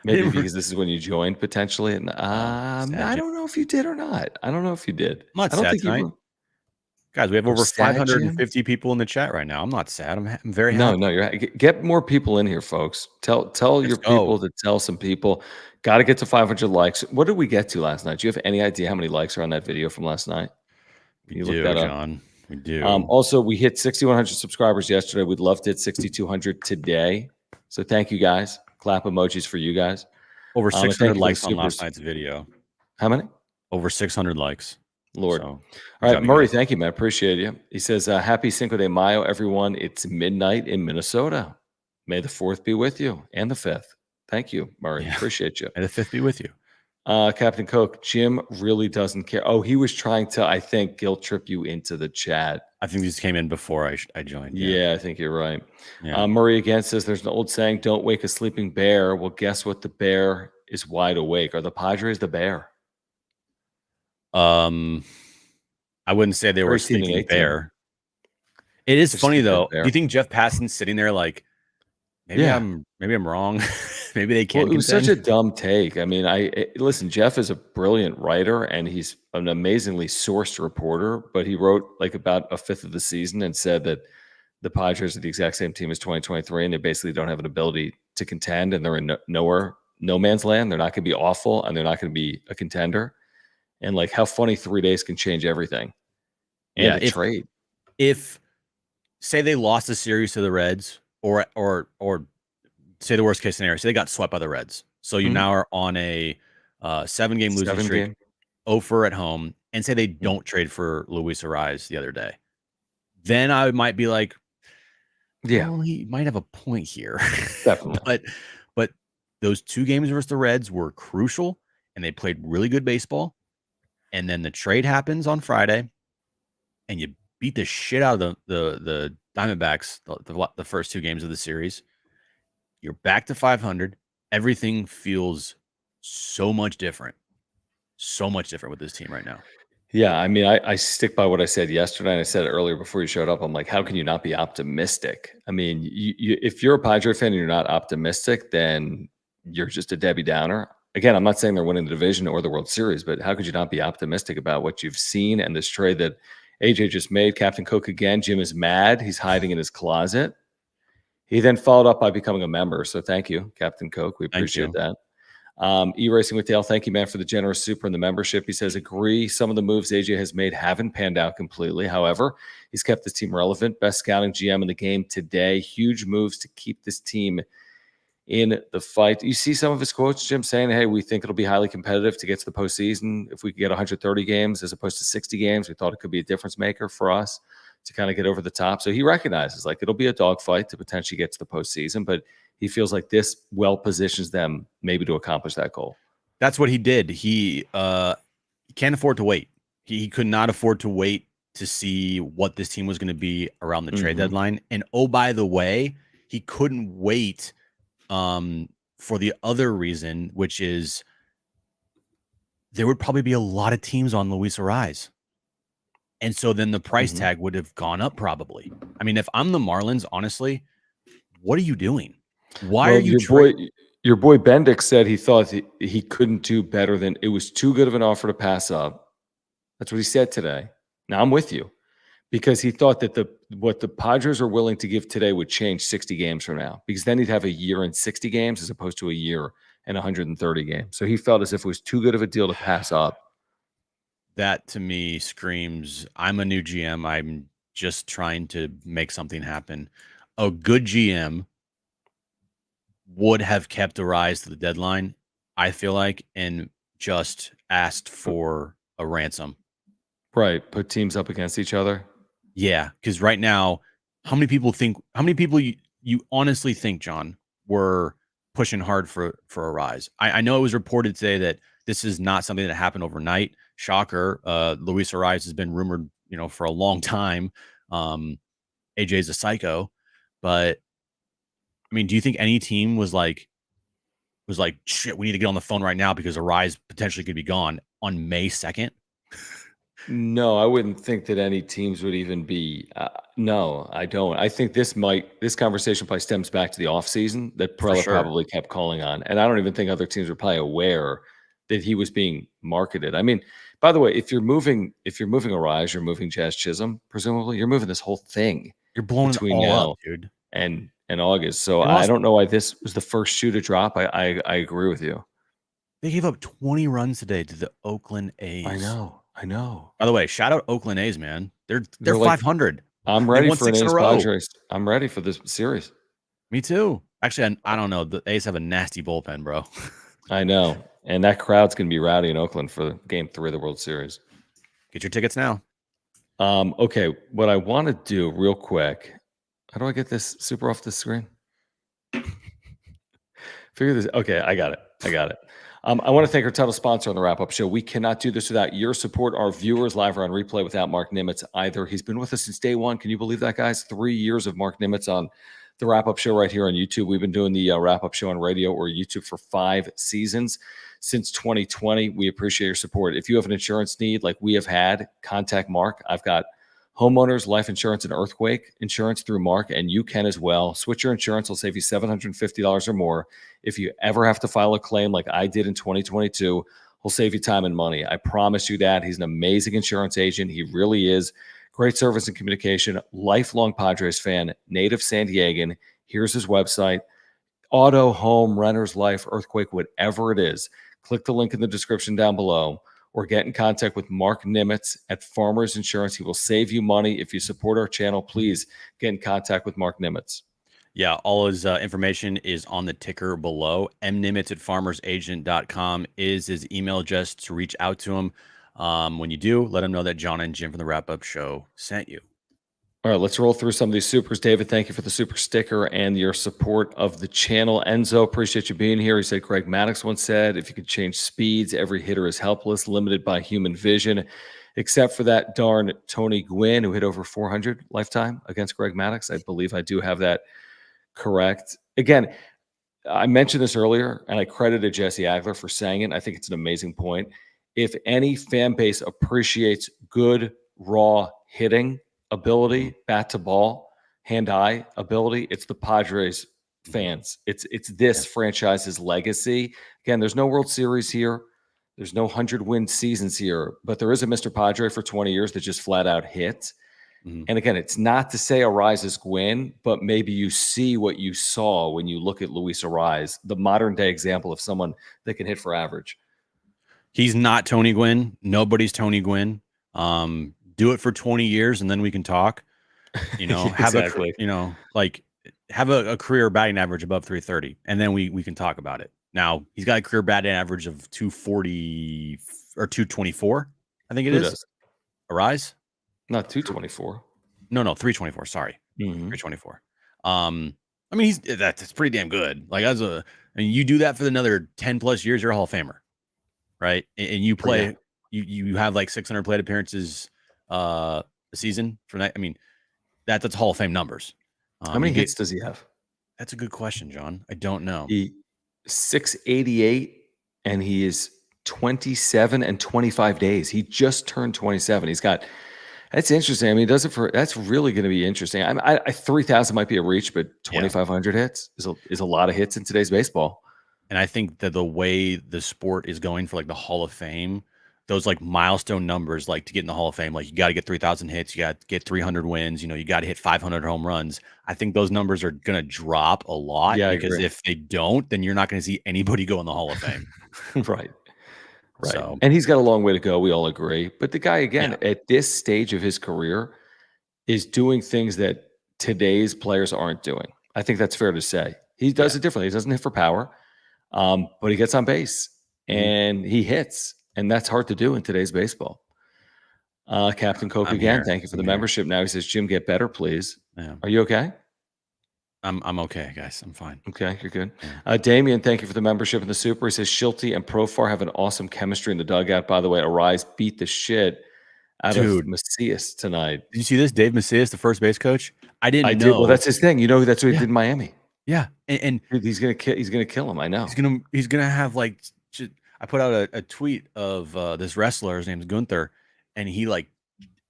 Speaker 1: maybe because this is when you joined potentially. And
Speaker 2: Sad
Speaker 1: I
Speaker 2: Jim.
Speaker 1: don't know if you did or not. I don't know if you did.
Speaker 2: I'm not
Speaker 1: I don't
Speaker 2: sad
Speaker 1: think
Speaker 2: tonight.
Speaker 1: you
Speaker 2: Guys, we have
Speaker 1: were
Speaker 2: over
Speaker 1: sad, Jim.
Speaker 2: 550 people in the chat right now. I'm not sad. I'm very
Speaker 1: No,
Speaker 2: happy.
Speaker 1: no, get more people in here, folks. Tell
Speaker 2: Let's
Speaker 1: your
Speaker 2: go.
Speaker 1: people to tell some people. Got to get to 500 likes. What did we get to last night? Do you have any idea how many likes are on that video from last night?
Speaker 2: We
Speaker 1: Can you look
Speaker 2: do,
Speaker 1: that up?
Speaker 2: John. We do.
Speaker 1: Also, we hit 6,100 subscribers yesterday. We'd love to hit 6,200 today. So thank you guys. Clap emojis for you guys.
Speaker 2: Over
Speaker 1: And
Speaker 2: 600
Speaker 1: thank you for the
Speaker 2: likes on last
Speaker 1: supers.
Speaker 2: night's video.
Speaker 1: How many?
Speaker 2: Over 600 likes.
Speaker 1: Lord.
Speaker 2: So,
Speaker 1: All
Speaker 2: good
Speaker 1: right,
Speaker 2: job, you
Speaker 1: Murray,
Speaker 2: guys.
Speaker 1: thank you, man. Appreciate you. He says, happy Cinco de Mayo, everyone. It's midnight in Minnesota. May the 4th be with you and the 5th. Thank you, Murray.
Speaker 2: Yeah.
Speaker 1: Appreciate you.
Speaker 2: May the 5th be with you.
Speaker 1: Captain Coke, Jim really doesn't care. Oh, he was trying to, I think, guilt trip you into the chat.
Speaker 2: I think these came in before I joined.
Speaker 1: Yeah, I think you're right.
Speaker 2: Yeah.
Speaker 1: Murray again says there's an old saying, don't wake a sleeping bear. Well, guess what? The bear is wide awake. Are the Padres the bear?
Speaker 2: I wouldn't say they were a
Speaker 1: 18 and
Speaker 2: sleeping
Speaker 1: 18.
Speaker 2: bear. It is
Speaker 1: Just
Speaker 2: funny
Speaker 1: a good
Speaker 2: though.
Speaker 1: bear.
Speaker 2: Do you think Jeff Passan's sitting there like, maybe
Speaker 1: Yeah.
Speaker 2: I'm wrong? Maybe they
Speaker 1: Well,
Speaker 2: can
Speaker 1: it was such
Speaker 2: contend?
Speaker 1: a dumb take. I mean, listen, Jeff is a brilliant writer and he's an amazingly sourced reporter, but he wrote like about a fifth of the season and said that the Padres are the exact same team as 2023 and they basically don't have an ability to contend and they're in no man's land. They're not going to be awful and they're not going to be a contender. And like how funny 3 days can change everything. And
Speaker 2: Yeah,
Speaker 1: a trade.
Speaker 2: If say they lost a series to the Reds, or say the worst case scenario, say they got swept by the Reds. So you now are on a 7-game losing streak, 0 for at home, and say they don't trade for Luis Arraez the other day, then I might be like,
Speaker 1: Yeah,
Speaker 2: well, he might have a point here.
Speaker 1: definitely.
Speaker 2: but those 2 games versus the Reds were crucial, and they played really good baseball. And then the trade happens on Friday, and you beat the shit out of the Diamondbacks the first 2 games of the series. You're back to 500. Everything feels so much different with this team right now.
Speaker 1: Yeah, I mean, I stick by what I said yesterday, and I said it earlier before you showed up. I'm like, how can you not be optimistic? I mean, if you're a Padre fan and you're not optimistic, then you're just a Debbie Downer. Again, I'm not saying they're winning the division or the World Series, but how could you not be optimistic about what you've seen and this trade that AJ just made? Captain Cook again. Jim is mad. He's hiding in his closet. He then followed up by becoming a member. So thank you, Captain Cook. We appreciate that. E-Racing with Dale, thank you, man, for the generous super and the membership. He says, agree, some of the moves AJ has made haven't panned out completely. However, he's kept this team relevant. Best scouting GM in the game today. Huge moves to keep this team in the fight. You see some of his quotes, Jim, saying, hey, we think it'll be highly competitive to get to the postseason. If we could get 130 games as opposed to 60 games, we thought it could be a difference maker for us to kind of get over the top. So he recognizes, like, it'll be a dogfight to potentially get to the postseason, but he feels like this well positions them maybe to accomplish that goal.
Speaker 2: That's what he did. He can't afford to wait. He could not afford to wait to see what this team was going to be around the trade deadline. And oh, by the way, he couldn't wait for the other reason, which is there would probably be a lot of teams on Luis Arraez. And so then the price tag would have gone up probably. I mean, if I'm the Marlins, honestly, what are you doing? Why are you
Speaker 1: your boy Bendick said he thought he couldn't do better than it was too good of an offer to pass up. That's what he said today. Now I'm with you because he thought that what the Padres are willing to give today would change 60 games from now because then he'd have a year and 60 games as opposed to a year and 130 games. So he felt as if it was too good of a deal to pass up.
Speaker 2: That to me screams, I'm a new GM. I'm just trying to make something happen. A good GM would have kept Arraez to the deadline, I feel like, and just asked for a ransom.
Speaker 1: Right. Put teams up against each other.
Speaker 2: Yeah. Because right now, how many people you honestly think, John, were pushing hard for Arraez? I know it was reported today that this is not something that happened overnight. Shocker. Luis Arraez has been rumored, for a long time. AJ's a psycho, but I mean, do you think any team was like, shit, we need to get on the phone right now because Arraez potentially could be gone on May 2nd?
Speaker 1: No, I wouldn't think that any teams would even be. No, I don't. I think this conversation probably stems back to the offseason that Preller probably kept calling on. And I don't even think other teams were probably aware that he was being marketed. I mean, by the way, if you're moving Arraez, you're moving Jazz Chisholm, presumably, you're moving this whole thing.
Speaker 2: You're blowing it all up, dude.
Speaker 1: And August. So I don't know why this was the first shoe to drop. I agree with you.
Speaker 2: They gave up 20 runs today to the Oakland A's.
Speaker 1: I know.
Speaker 2: By the way, shout out Oakland A's, man. They're 500.
Speaker 1: I'm ready for an A's Padres. I'm ready for this series.
Speaker 2: Me too. Actually, I don't know. The A's have a nasty bullpen, bro.
Speaker 1: I know. And that crowd's going to be rowdy in Oakland for Game 3 of the World Series.
Speaker 2: Get your tickets now.
Speaker 1: Okay, what I want to do real quick. How do I get this super off the screen? Figure this. Okay, I got it. I want to thank our title sponsor on the wrap-up show. We cannot do this without your support. Our viewers live or on replay without Mark Nimitz either. He's been with us since day one. Can you believe that, guys? 3 years of Mark Nimitz on the wrap-up show right here on YouTube. We've been doing the wrap-up show on radio or YouTube for 5 seasons since 2020. We appreciate your support. If you have an insurance need like we have had, contact Mark. I've got homeowners, life insurance, and earthquake insurance through Mark, and you can as well. Switch your insurance. Will save you $750 or more. If you ever have to file a claim like I did in 2022, he'll save you time and money. I promise you that. He's an amazing insurance agent. He really is. Great service and communication. Lifelong Padres fan. Native San Diegan. Here's his website. Auto, home, renters, life, earthquake, whatever it is. Click the link in the description down below or get in contact with Mark Nimitz at Farmers Insurance. He will save you money. If you support our channel, please get in contact with Mark Nimitz.
Speaker 2: Yeah, all his information is on the ticker below. mnimitz@farmersagent.com is his email address to reach out to him. When you do, let them know that John and Jim from the Wrap Up Show sent you.
Speaker 1: All right, let's roll through some of these supers. David, thank you for the super sticker and your support of the channel. Enzo, appreciate you being here. He said, Greg Maddux once said, if you could change speeds, every hitter is helpless, limited by human vision, except for that darn Tony Gwynn, who hit over 400 lifetime against Greg Maddux. I believe I do have that correct. Again, I mentioned this earlier, and I credited Jesse Agler for saying it. I think it's an amazing point. If any fan base appreciates good, raw hitting ability, bat to ball, hand-eye ability, it's the Padres fans. It's this franchise's legacy. Again, there's no World Series here. There's no 100-win seasons here, but there is a Mr. Padre for 20 years that just flat out hit. And again, it's not to say Arraez is Gwynn, but maybe you see what you saw when you look at Luis Arraez, the modern day example of someone that can hit for average.
Speaker 2: He's not Tony Gwynn. Nobody's Tony Gwynn. Do it for 20 years and then we can talk. You know, have
Speaker 1: Exactly.
Speaker 2: have a career batting average above 330, and then we can talk about it. Now he's got a career batting average of 240 or 224. I think it is.
Speaker 1: Does?
Speaker 2: Arraez?
Speaker 1: Not 224.
Speaker 2: No, 324. Sorry. 324. I mean, that's pretty damn good. Like you do that for another 10 plus years, you're a Hall of Famer, right? And you play, you have like 600 plate appearances a season for that. I mean, that's Hall of Fame numbers.
Speaker 1: How many hits does he have?
Speaker 2: That's a good question, John. I don't know.
Speaker 1: He 688, and he is 27 and 25 days. He just turned 27. He's got. That's interesting. I mean, that's really going to be interesting. I 3,000 might be a reach, but 2,500 hits is a lot of hits in today's baseball.
Speaker 2: And I think that the way the sport is going for like the Hall of Fame, those like milestone numbers, like to get in the Hall of Fame, like you got to get 3,000 hits, you got to get 300 wins, you got to hit 500 home runs. I think those numbers are going to drop a lot because if they don't, then you're not going to see anybody go in the Hall of Fame.
Speaker 1: Right.
Speaker 2: So,
Speaker 1: and he's got a long way to go. We all agree. But the guy, again, at this stage of his career is doing things that today's players aren't doing. I think that's fair to say. He does it differently. He doesn't hit for power, but he gets on base and he hits. And that's hard to do in today's baseball. Captain Coke again. Thank you for the membership. Now he says, Jim, get better, please. Yeah. Are you okay?
Speaker 2: I'm okay, guys. I'm fine.
Speaker 1: Okay, you're good. Damian, thank you for the membership and the super. He says Schulte and Profar have an awesome chemistry in the dugout. By the way, Arraez beat the shit out of Macias tonight.
Speaker 2: Did you see this? Dave Macias, the first base coach. I didn't know.
Speaker 1: Well, that's his thing. That's what he did in Miami.
Speaker 2: Yeah, and
Speaker 1: dude, he's gonna kill him. I know.
Speaker 2: He's gonna have like. I put out a tweet of this wrestler. His name is Gunther, and he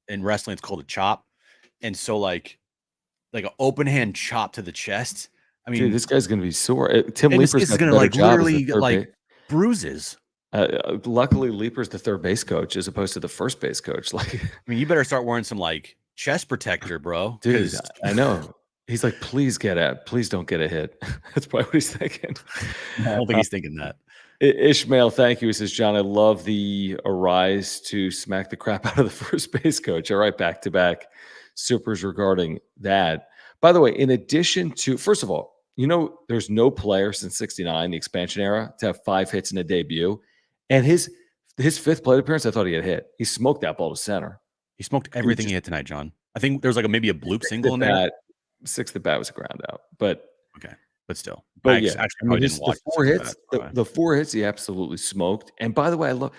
Speaker 2: in wrestling it's called a chop, and so like an open hand chop to the chest. I mean,
Speaker 1: dude, this guy's gonna be sore. Tim Leaper's
Speaker 2: is gonna literally bruises.
Speaker 1: Luckily, Leaper's the third base coach as opposed to the first base coach. I
Speaker 2: mean, you better start wearing some chest protector, bro.
Speaker 1: Dude, I know. He's like, please don't get a hit. That's probably what he's thinking.
Speaker 2: I don't think he's thinking that.
Speaker 1: Ishmael, thank you. He says, John, I love the Arraez to smack the crap out of the first base coach. All right, back-to-back supers regarding that. By the way, in addition to, first of all, there's no player since '69, the expansion era, to have 5 hits in a debut. And his fifth plate appearance, I thought he had hit. He smoked that ball to center.
Speaker 2: He smoked everything he hit tonight, John. I think there's maybe a bloop single in there.
Speaker 1: Sixth at bat was a ground out, but
Speaker 2: okay. But still,
Speaker 1: but the 4 hits he absolutely smoked. And by the way, I love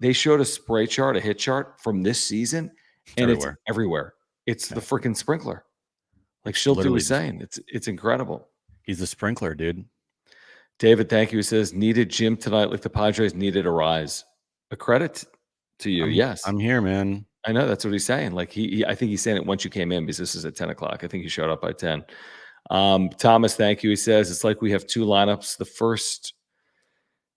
Speaker 1: they showed a spray chart, a hit chart from this season, and it's everywhere. It's the freaking sprinkler. Like Schulte was saying, it's incredible.
Speaker 2: He's the sprinkler, dude.
Speaker 1: David, thank you. He says needed Jim tonight, like the Padres needed Arraez. A credit to you. Yes,
Speaker 2: I'm here, man.
Speaker 1: I know that's what he's saying. Like I think he's saying it once you came in because this is at 10 o'clock. I think he showed up by 10. Thomas, thank you. He says it's like we have 2 lineups. The first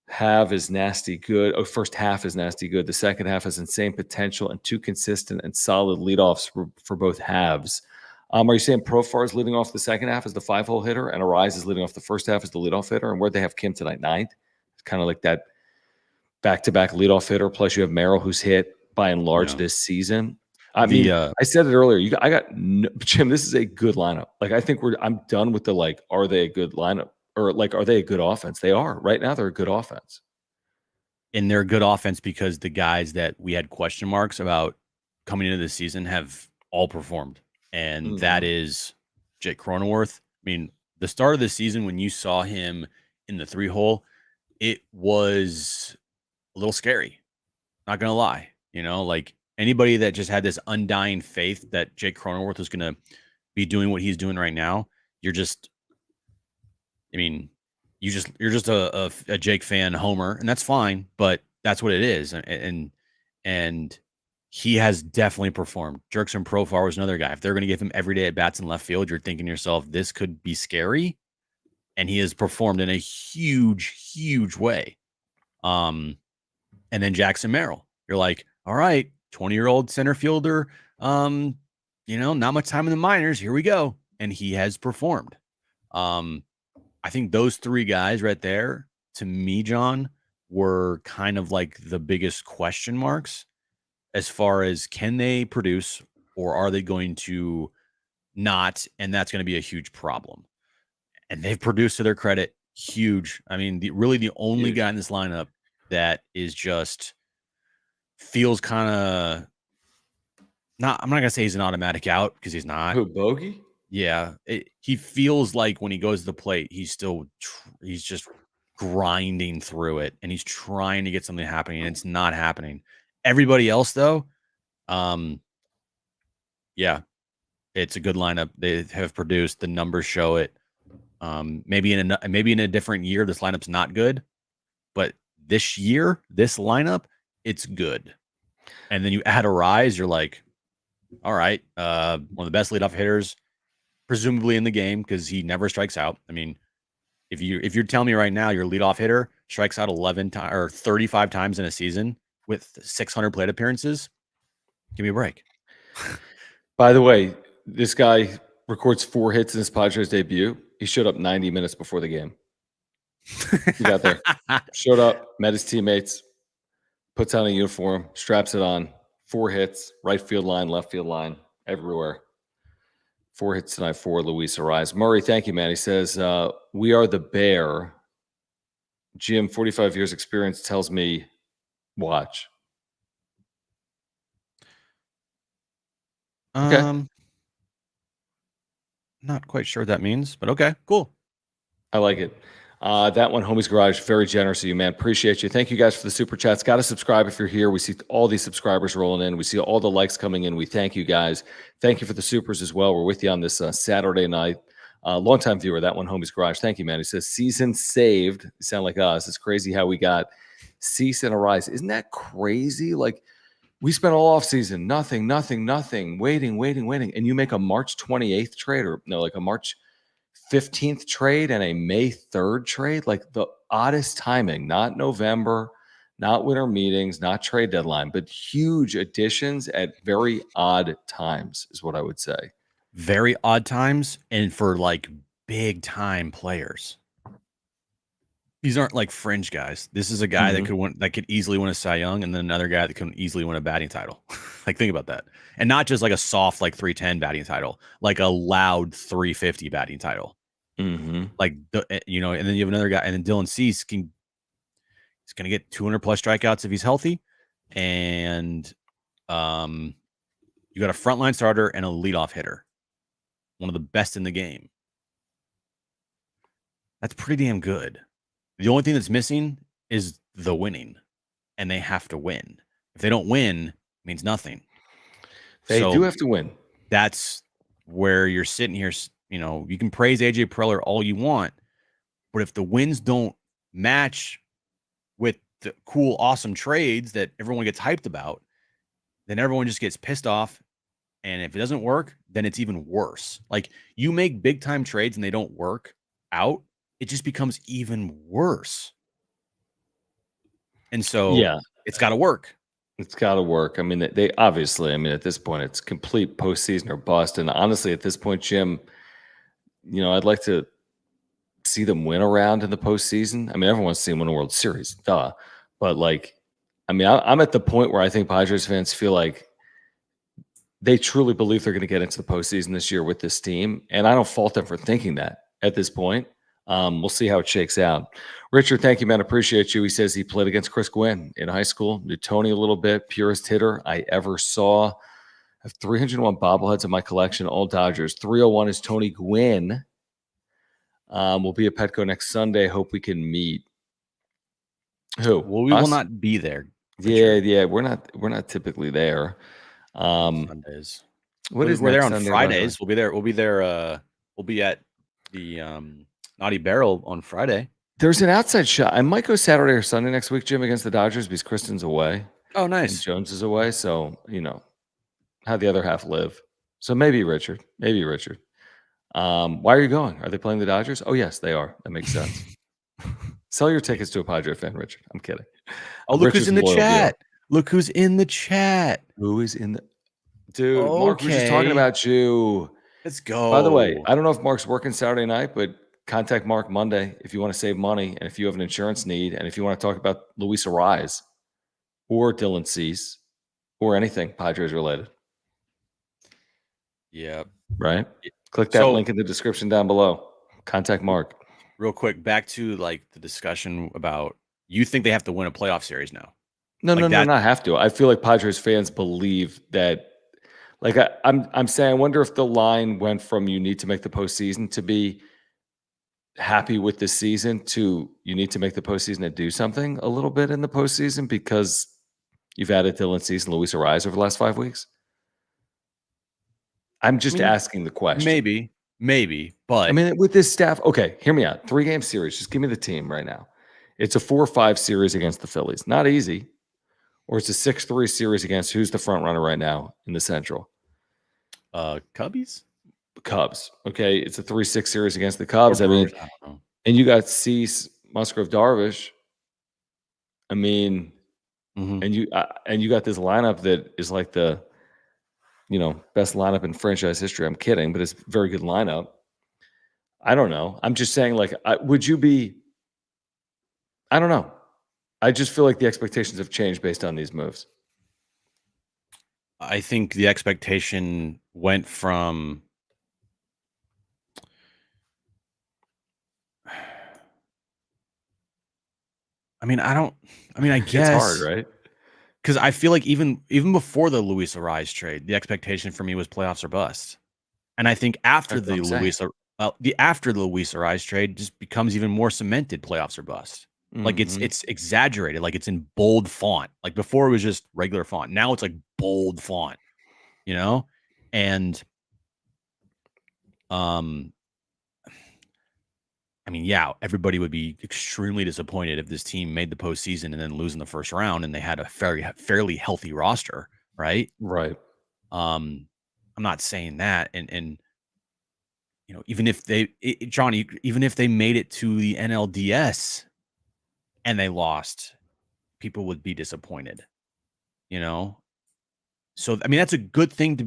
Speaker 1: half is nasty good. First half is nasty good. The second half has insane potential and 2 consistent and solid leadoffs for both halves. Are you saying Profar is leading off the second half as the 5-hole hitter and Arraez is leading off the first half as the leadoff hitter? And where'd they have Kim tonight? 9th? It's kind of like that back-to-back leadoff hitter. Plus you have Merrill, who's hit by and large this season. I mean, I said it earlier. Jim. This is a good lineup. I think I'm done with the are they a good lineup or are they a good offense? They are right now. They're a good offense.
Speaker 2: and they're good offense because the guys that we had question marks about coming into the season have all performed. And that is Jake Cronenworth. I mean, the start of the season, when you saw him in the 3-hole, it was a little scary. Not going to lie. Like anybody that just had this undying faith that Jake Cronenworth was going to be doing what he's doing right now, you're just a Jake fan homer, and that's fine, but that's what it is. And he has definitely performed. Jerkson Profar was another guy. If they're going to give him every day at bats in left field, you're thinking to yourself, this could be scary. And he has performed in a huge, huge way. And then Jackson Merrill, you're like, all right, 20-year-old center fielder, not much time in the minors. Here we go. And he has performed. I think those 3 guys right there, to me, John, were kind of like the biggest question marks as far as can they produce or are they going to not? And that's going to be a huge problem. And they've produced to their credit, huge. I mean, the only guy in this lineup that is just feels kind of not. I'm not gonna say he's an automatic out because he's not.
Speaker 1: Who, Bogey?
Speaker 2: Yeah, he feels like when he goes to the plate, he's just grinding through it, and he's trying to get something happening, and it's not happening. Everybody else, though, yeah, it's a good lineup. They have produced. The numbers show it. Maybe in a different year, this lineup's not good, but this year, this lineup, it's good. And then you add Arraez, you're like, all right, one of the best leadoff hitters, presumably in the game because he never strikes out. I mean, if you're telling me right now your leadoff hitter strikes out 11 times or 35 times in a season with 600 plate appearances, give me a break.
Speaker 1: By the way, this guy records 4 hits in his Padres debut. He showed up 90 minutes before the game. He got there, showed up, met his teammates, puts on a uniform, straps it on. 4 hits, right field line, left field line, everywhere. 4 hits tonight for Luis Arraez. Murray, thank you, man. He says, we are the bear. Jim, 45 years experience tells me, watch.
Speaker 2: Okay. Not quite sure what that means, but okay, cool.
Speaker 1: I like it. That one, Homie's Garage, very generous of you, man. Appreciate you. Thank you guys for the super chats. Got to subscribe if you're here. We see all these subscribers rolling in. We see all the likes coming in. We thank you guys. Thank you for the supers as well. We're with you on this Saturday night. Longtime viewer, that one, Homie's Garage. Thank you, man. He says, season saved. You sound like us. It's crazy how we got Cease and Arraez. Isn't that crazy? Like, we spent all off season, nothing, waiting. And you make a March 28th trade or no, like a March 15th trade and a May 3rd trade, like the oddest timing, not November, not winter meetings, not trade deadline, but huge additions at very odd times is what I would say.
Speaker 2: Very odd times and for like big time players. These aren't like fringe guys. This is a guy that could easily win a Cy Young and then another guy that can easily win a batting title. Like, think about that. And not just like a soft, like 310 batting title, like a loud 350 batting title. Like, and then you have another guy, and then Dylan Cease he's going to get 200 plus strikeouts if he's healthy. And you got a frontline starter and a leadoff hitter, one of the best in the game. That's pretty damn good. The only thing that's missing is the winning, and they have to win. If they don't win, it means nothing.
Speaker 1: They do have to win.
Speaker 2: That's where you're sitting here. You can praise AJ Preller all you want, but if the wins don't match with the cool, awesome trades that everyone gets hyped about, then everyone just gets pissed off. And if it doesn't work, then it's even worse. Like, you make big time trades and they don't work out, it just becomes even worse. And so it's got to work.
Speaker 1: It's got to work. I mean, they obviously, at this point, it's complete postseason or bust. And honestly, at this point, Jim, I'd like to see them win a round in the postseason. I mean, everyone wants to see them win a World Series, duh. But I'm at the point where I think Padres fans feel like they truly believe they're going to get into the postseason this year with this team. And I don't fault them for thinking that at this point. We'll see how it shakes out. Richard, thank you, man. Appreciate you. He says he played against Chris Gwynn in high school. Knew Tony a little bit. Purest hitter I ever saw. I have 301 bobbleheads in my collection, all Dodgers. 301 is Tony Gwynn. We'll be at Petco next Sunday. Hope we can meet. Who?
Speaker 2: Well, we will not be there.
Speaker 1: Yeah. We're not typically there.
Speaker 2: Sundays.
Speaker 1: What is
Speaker 2: we're there on
Speaker 1: Sunday,
Speaker 2: Fridays. We'll be there. We'll be at the Naughty Barrel on Friday.
Speaker 1: There's an outside shot. I might go Saturday or Sunday next week, Jim, against the Dodgers because Kristen's away.
Speaker 2: Oh, nice.
Speaker 1: And Jones is away. So, how the other half live. So maybe Richard. Why are you going? Are they playing the Dodgers? Oh, yes, they are. That makes sense. Sell your tickets to a Padre fan, Richard. I'm kidding.
Speaker 2: Oh, look who's in the chat. Look who's in the chat.
Speaker 1: Who is in the... Dude, okay. Mark was just talking about you.
Speaker 2: Let's go.
Speaker 1: By the way, I don't know if Mark's working Saturday night, but contact Mark Monday if you want to save money and if you have an insurance need and if you want to talk about Luis Arraez or Dylan Cease or anything Padres related.
Speaker 2: Yeah.
Speaker 1: Right? Click that link in the description down below. Contact Mark.
Speaker 2: Real quick, back to the discussion about you think they have to win a playoff series now.
Speaker 1: No, not have to. I feel like Padres fans believe that. I'm saying, I wonder if the line went from you need to make the postseason to be happy with this season to you need to make the postseason and do something a little bit in the postseason because you've added Dylan Cease and Luis Arraez over the last 5 weeks. I'm just asking the question.
Speaker 2: Maybe, but
Speaker 1: with this staff, okay, hear me out. 3-game series. Just give me the team right now. It's a 4-5 series against the Phillies. Not easy. Or it's a 6-3 series against who's the front runner right now in the Central?
Speaker 2: Cubs.
Speaker 1: Okay, it's a 3-6 series against the Cubs. I don't know. And you got Cease, Musgrove, Darvish. And you got this lineup that is like the best lineup in franchise history. I'm kidding, but it's a very good lineup. I don't know. I'm just saying, would you be? I don't know. I just feel like the expectations have changed based on these moves.
Speaker 2: I think the expectation went from I guess
Speaker 1: it's hard, right?
Speaker 2: Because I feel like even before the Luis Arraez trade, the expectation for me was playoffs or bust. And I think after the Luis Arraez trade just becomes even more cemented playoffs or bust. Like it's exaggerated, like it's in bold font. Like before it was just regular font. Now it's like bold font, And everybody would be extremely disappointed if this team made the postseason and then lose in the first round and they had a fairly healthy roster, right?
Speaker 1: Right.
Speaker 2: I'm not saying that, and even if even if they made it to the NLDS and they lost, people would be disappointed, So that's a good thing to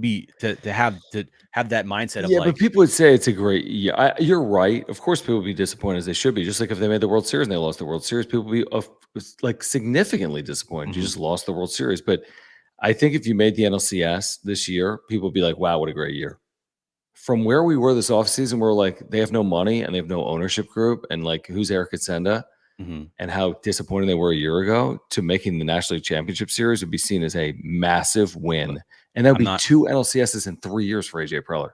Speaker 2: have that mindset of
Speaker 1: but people would say it's a great year. You're right. Of course, people would be disappointed as they should be. Just like if they made the World Series and they lost the World Series, people would be significantly disappointed. You just lost the World Series. But I think if you made the NLCS this year, people would be like, "Wow, what a great year." From where we were this offseason, we're like, they have no money and they have no ownership group, and who's Eric Katsenda? And how disappointed they were a year ago to making the National League Championship Series would be seen as a massive win. And that would be 2 NLCSs in 3 years for AJ Preller.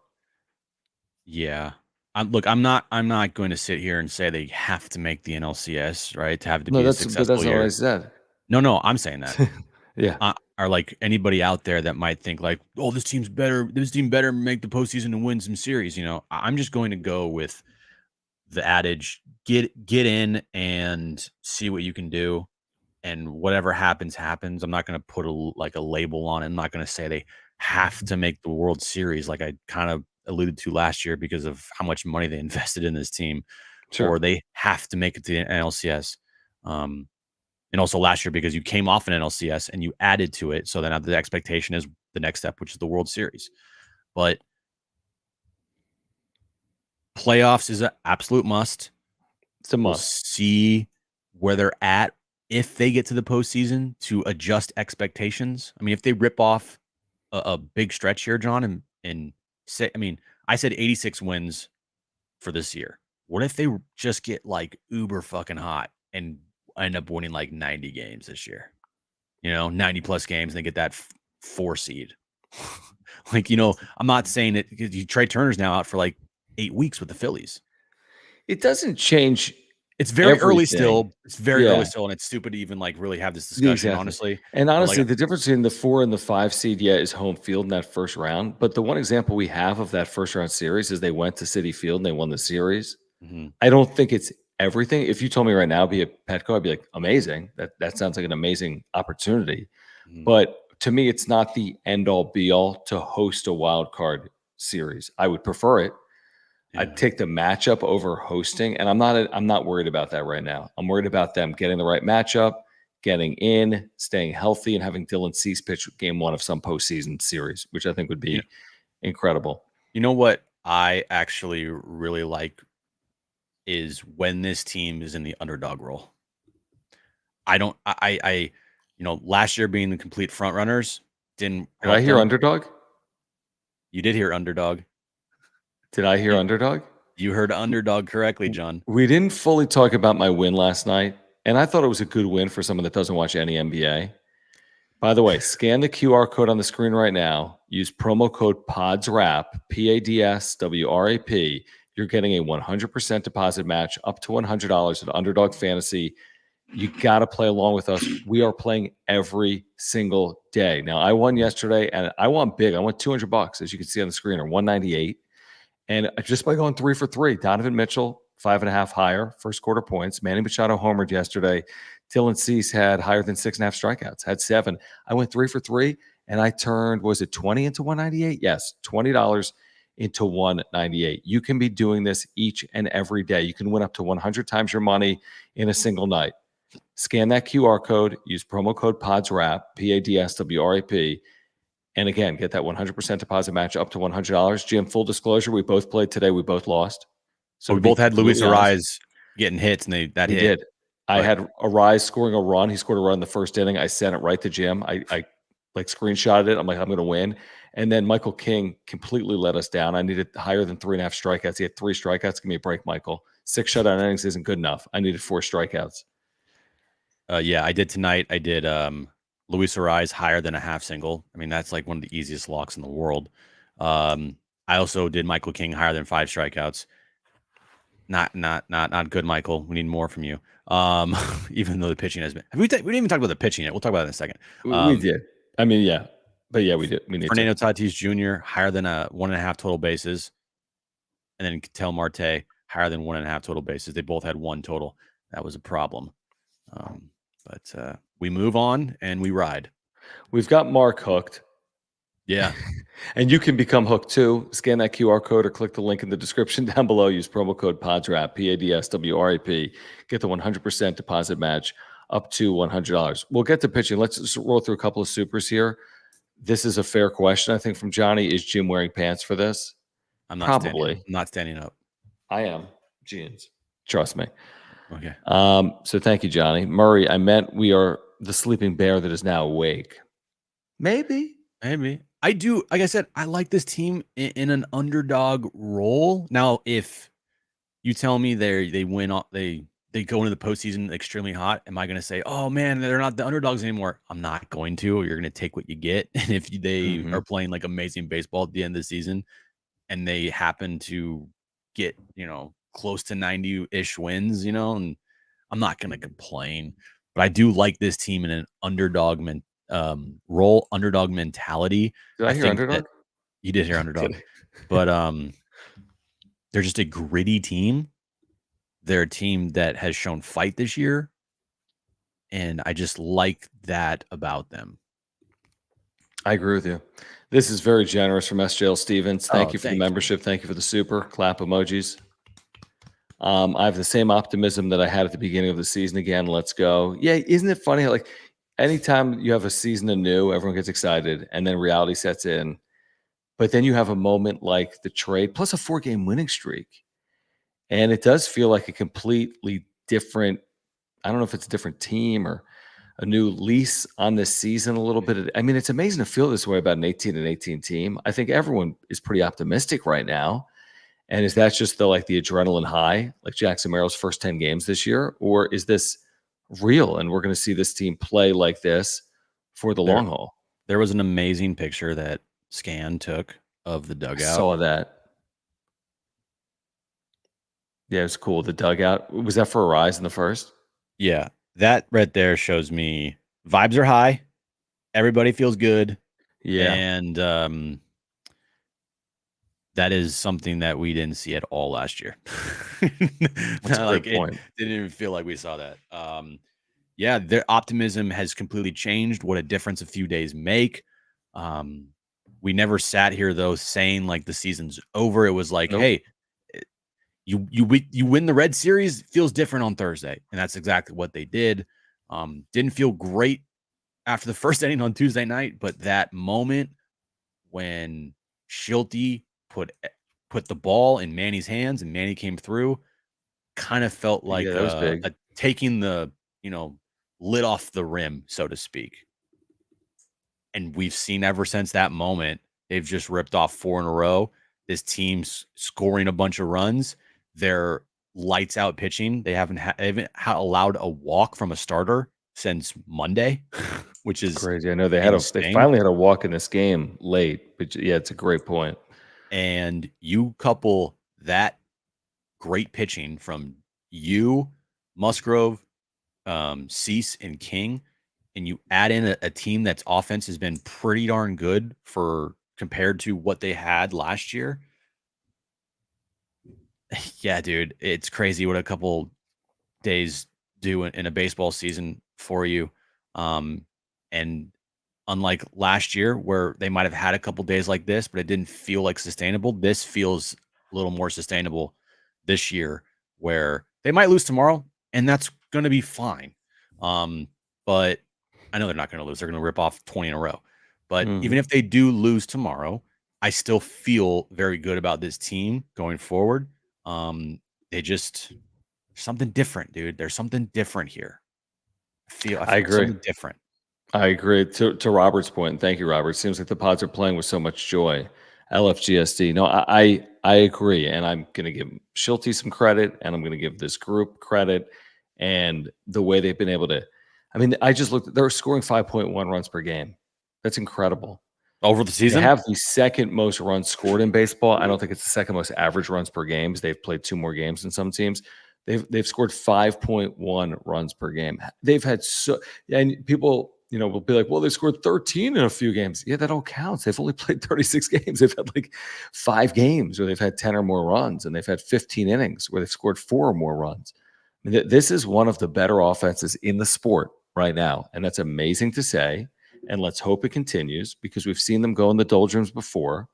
Speaker 2: Yeah. I'm not going to sit here and say they have to make the NLCS, right? To have to be a successful year.
Speaker 1: Not what I said.
Speaker 2: No, I'm saying that.
Speaker 1: Yeah.
Speaker 2: Or anybody out there that might think this team better make the postseason and win some series. I'm just going to go with the adage, get in and see what you can do, and whatever happens. I'm not going to put a label on it. I'm not going to say they have to make the World Series like I kind of alluded to last year because of how much money they invested in this team. Sure. Or they have to make it to the NLCS. And also last year because you came off an NLCS and you added to it. So then the expectation is the next step, which is the World Series. But playoffs is an absolute must.
Speaker 1: It's a must.
Speaker 2: We'll see where they're at if they get to the postseason to adjust expectations. If they rip off a big stretch here, John, and say, I said 86 wins for this year. What if they just get like uber fucking hot and end up winning like 90 games this year? 90 plus games, and they get that 4 seed. Like, I'm not saying it because Trey Turner's now out for like 8 weeks with the Phillies.
Speaker 1: It doesn't change.
Speaker 2: It's very early still. It's very
Speaker 1: Yeah.
Speaker 2: early still, and it's stupid to even like really have this discussion, honestly.
Speaker 1: And honestly,
Speaker 2: like,
Speaker 1: the difference between the 4 and the 5 seed, is home field in that first round. But the one example we have of that first round series is they went to Citi Field and they won the series. I don't think it's everything. If you told me right now, be a Petco, I'd be like, amazing. That sounds like an amazing opportunity. But to me, it's not the end all be all to host a wild card series. I would prefer it.
Speaker 2: Yeah.
Speaker 1: I'd take the matchup over hosting, and I'm not worried about that right now. I'm worried about them getting the right matchup, getting in, staying healthy, and having Dylan Cease pitch game 1 of some postseason series, which I think would be incredible.
Speaker 2: You know what I actually really like is when this team is in the underdog role. Last year being the complete front runners didn't.
Speaker 1: Did I hear underdog?
Speaker 2: You did hear underdog.
Speaker 1: Did I hear underdog?
Speaker 2: You heard underdog correctly, John.
Speaker 1: We didn't fully talk about my win last night, and I thought it was a good win for someone that doesn't watch any NBA. By the way, scan the QR code on the screen right now. Use promo code PODSWRAP, PADSWRAP. You're getting a 100% deposit match up to $100 at Underdog Fantasy. You got to play along with us. We are playing every single day. Now, I won yesterday, and I won big. I won $200, as you can see on the screen, or 198. And just by going 3 for 3, Donovan Mitchell, 5.5 higher, first quarter points. Manny Machado homered yesterday. Dylan Cease had higher than 6.5 strikeouts, had 7. I went 3 for 3, and I turned, was it 20 into 198? Yes, $20 into 198. You can be doing this each and every day. You can win up to 100 times your money in a single night. Scan that QR code, use promo code PODSWRAP, PADSWRAP, and again, get that 100% deposit match up to $100. Jim, full disclosure, we both played today. We both lost.
Speaker 2: So we both had Luis Arraez getting hits, and he
Speaker 1: did. I had Arraez scoring a run. He scored a run in the first inning. I sent it right to Jim. I screenshotted it. I'm like, I'm going to win. And then Michael King completely let us down. I needed higher than 3.5 strikeouts. He had 3 strikeouts. Give me a break, Michael. 6 shutout innings isn't good enough. I needed 4 strikeouts.
Speaker 2: Yeah, I did tonight. I did Luis Arraez higher than a half single. I mean, that's like one of the easiest locks in the world. I also did Michael King higher than 5 strikeouts. Not good, Michael. We need more from you. Even though the pitching has been. We didn't even talk about the pitching yet. We'll talk about it in a second.
Speaker 1: We did. I mean, yeah. But yeah, we did. We need
Speaker 2: Fernando Tatis Jr. higher than 1.5 total bases. And then Ketel Marte higher than 1.5 total bases. They both had 1 total. That was a problem. But we move on and we ride.
Speaker 1: We've got Mark hooked.
Speaker 2: Yeah.
Speaker 1: And you can become hooked too. Scan that QR code or click the link in the description down below. Use promo code PODSWRAP, PADSWRAP. Get the 100% deposit match up to $100. We'll get to pitching. Let's just roll through a couple of supers here. This is a fair question, I think, from Johnny. Is Jim wearing pants for this?
Speaker 2: I'm not
Speaker 1: Probably.
Speaker 2: I'm not standing up.
Speaker 1: I am. Jeans. Trust me.
Speaker 2: Okay.
Speaker 1: So thank you, Johnny. Murray, I meant we are the sleeping bear that is now awake. Maybe.
Speaker 2: I do. Like I said, I like this team in an underdog role. Now, if you tell me they win, they go into the postseason extremely hot, am I going to say, oh man, they're not the underdogs anymore? I'm not going to. You're going to take what you get. And if they are playing like amazing baseball at the end of the season and they happen to get, close to 90-ish wins, and I'm not going to complain. But I do like this team in an underdog role, underdog mentality.
Speaker 1: Did I hear underdog?
Speaker 2: You did hear underdog. But they're just a gritty team. They're a team that has shown fight this year. And I just like that about them.
Speaker 1: I agree with you. This is very generous from SJL Stevens. Thank you for the membership. Thank you for the super. Clap emojis. I have the same optimism that I had at the beginning of the season again. Let's go. Yeah, isn't it funny how, like, anytime you have a season anew, everyone gets excited, and then reality sets in. But then you have a moment like the trade, plus a 4-game winning streak. And it does feel like a completely different, I don't know if it's a different team or a new lease on this season a little bit. I mean, it's amazing to feel this way about an 18-18 team. I think everyone is pretty optimistic right now. And is that just the adrenaline high, like Jackson Merrill's first 10 games this year? Or is this real and we're going to see this team play like this for the long haul?
Speaker 2: There was an amazing picture that Scan took of the
Speaker 1: I
Speaker 2: dugout.
Speaker 1: saw that. Yeah, it was cool. The dugout. Was that for Arraez in the first?
Speaker 2: Yeah, that right there shows me vibes are high. Everybody feels good.
Speaker 1: Yeah.
Speaker 2: And that is something that we didn't see at all last year.
Speaker 1: That's a great point.
Speaker 2: It didn't even feel like we saw that. Yeah, their optimism has completely changed. What a difference a few days make. We never sat here though saying like the season's over. It was like,
Speaker 1: Nope.
Speaker 2: hey, you win the Red Series, feels different on Thursday, and that's exactly what they did. Didn't feel great after the first inning on Tuesday night, but that moment when Schulte put the ball in Manny's hands and Manny came through, kind of felt like
Speaker 1: that was big.
Speaker 2: taking the lid off the rim, so to speak. And we've seen ever since that moment, they've just ripped off 4 in a row. This team's scoring a bunch of runs. They're lights out pitching. They haven't allowed a walk from a starter since Monday, which is
Speaker 1: crazy. I know they finally had a walk in this game late, but yeah, it's a great point.
Speaker 2: And you couple that great pitching from you, Musgrove, Cease, and King, and you add in a team that's offense has been pretty darn good for compared to what they had last year. Yeah, dude, it's crazy what a couple days do in a baseball season for you. And unlike last year where they might have had a couple days like this, but it didn't feel like sustainable, this feels a little more sustainable this year where they might lose tomorrow and that's going to be fine. But I know they're not going to lose. They're going to rip off 20 in a row. But even if they do lose tomorrow, I still feel very good about this team going forward. They just something different, dude. There's something different here. I
Speaker 1: agree.
Speaker 2: Something different.
Speaker 1: I agree. To Robert's point, and thank you, Robert. It seems like the Pods are playing with so much joy. LFGSD. No, I agree, and I'm going to give Schulte some credit, and I'm going to give this group credit, and the way they've been able to. I mean, I just looked. They're scoring 5.1 runs per game. That's incredible.
Speaker 2: Over the season?
Speaker 1: They have the second most runs scored in baseball. I don't think it's the second most average runs per game. They've played 2 more games than some teams. They've scored 5.1 runs per game. They've had and people will be like, well, they scored 13 in a few games. Yeah, that all counts. They've only played 36 games. They've had like 5 games where they've had 10 or more runs, and they've had 15 innings where they've scored 4 or more runs. I mean, this is one of the better offenses in the sport right now, and that's amazing to say. And let's hope it continues because we've seen them go in the doldrums before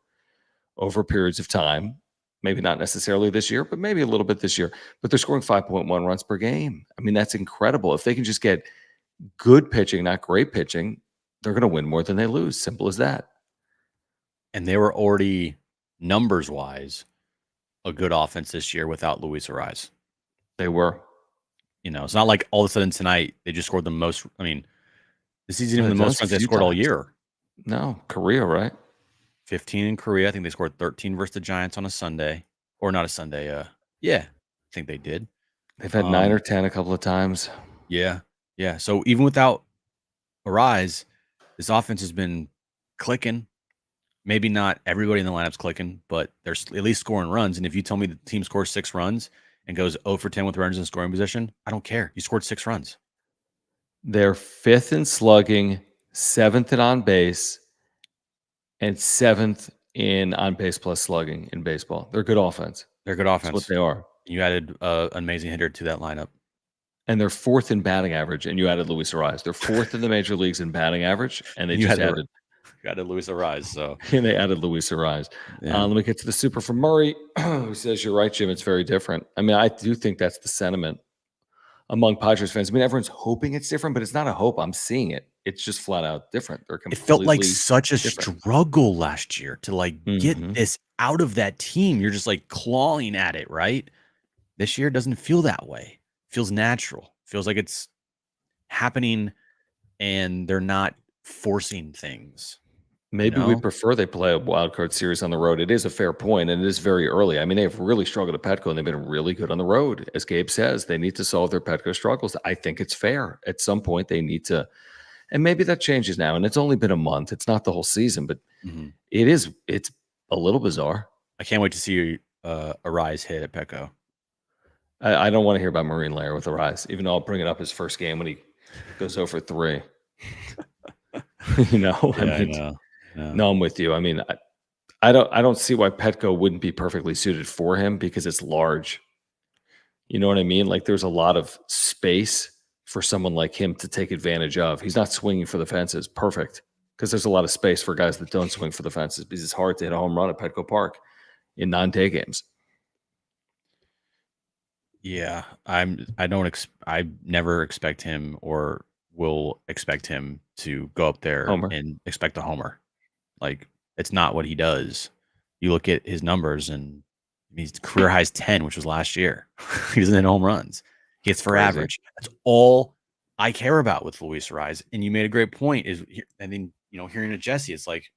Speaker 1: over periods of time. Maybe not necessarily this year, but maybe a little bit this year. But they're scoring 5.1 runs per game. I mean, that's incredible. If they can just get good pitching, not great pitching, they're going to win more than they lose. Simple as that.
Speaker 2: And they were already numbers-wise a good offense this year without Luis Arraez.
Speaker 1: They were.
Speaker 2: It's not like all of a sudden tonight they just scored the most. I mean, this isn't even the most runs they scored all year.
Speaker 1: No, Korea, right?
Speaker 2: 15 in Korea. I think they scored 13 versus the Giants on a Sunday. Or not a Sunday. Yeah, I think they did.
Speaker 1: They've had 9 or 10 a couple of times.
Speaker 2: Yeah. Yeah. So even without Arraez, this offense has been clicking. Maybe not everybody in the lineup's clicking, but they're at least scoring runs. And if you tell me the team scores 6 runs and goes 0 for 10 with runners in scoring position, I don't care. You scored 6 runs.
Speaker 1: They're 5th in slugging, 7th in on base, and 7th in on base plus slugging in baseball. They're good offense.
Speaker 2: They're good offense.
Speaker 1: That's what they are.
Speaker 2: You added an amazing hitter to that lineup.
Speaker 1: And they're 4th in batting average, and you added Luis Arraez. They're 4th in the major leagues in batting average, and they just added
Speaker 2: Luis Arraez. So
Speaker 1: and they added Luis Arraez. Yeah. Let me get to the super from Murray, who says, you're right, Jim, it's very different. I mean, I do think that's the sentiment among Padres fans. I mean, everyone's hoping it's different, but it's not a hope. I'm seeing it. It's just flat out different. They're completely
Speaker 2: It felt like such a
Speaker 1: different.
Speaker 2: Struggle last year to get this out of that team. You're just clawing at it, right? This year doesn't feel that way. It feels natural. It feels like it's happening and they're not forcing things.
Speaker 1: Maybe we prefer they play a wild card series on the road. It is a fair point, and it is very early. I mean, they've really struggled at Petco, and they've been really good on the road. As Gabe says, they need to solve their Petco struggles. I think it's fair. At some point, they need to, and maybe that changes now. And it's only been a month. It's not the whole season, but it's a little bizarre.
Speaker 2: I can't wait to see Arraez hit at Petco.
Speaker 1: I don't want to hear about Marine Layer with Arraez, even though I'll bring it up his first game when he goes over 3. I know. No, I'm with you. I mean, I don't see why Petco wouldn't be perfectly suited for him because it's large. You know what I mean? Like there's a lot of space for someone like him to take advantage of. He's not swinging for the fences. Perfect. Because there's a lot of space for guys that don't swing for the fences because it's hard to hit a home run at Petco Park in non-day games.
Speaker 2: Yeah, I never expect him or will expect him to go up there and expect a homer. Like it's not what he does. You look at his numbers and he's career highs 10, which was last year. He doesn't hit home runs. He hits for average. That's all I care about with Luis Arraez. And you made a great point. Hearing to Jesse, it's like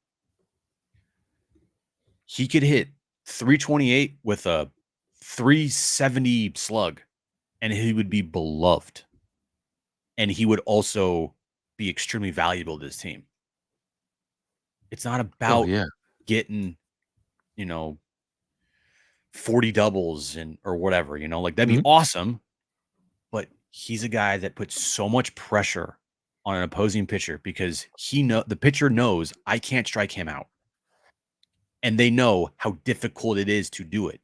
Speaker 2: he could hit 328 with a 370 slug, and he would be beloved. And he would also be extremely valuable to this team. It's not about getting, 40 doubles or whatever, like that'd be awesome. But he's a guy that puts so much pressure on an opposing pitcher because the pitcher knows I can't strike him out. And they know how difficult it is to do it.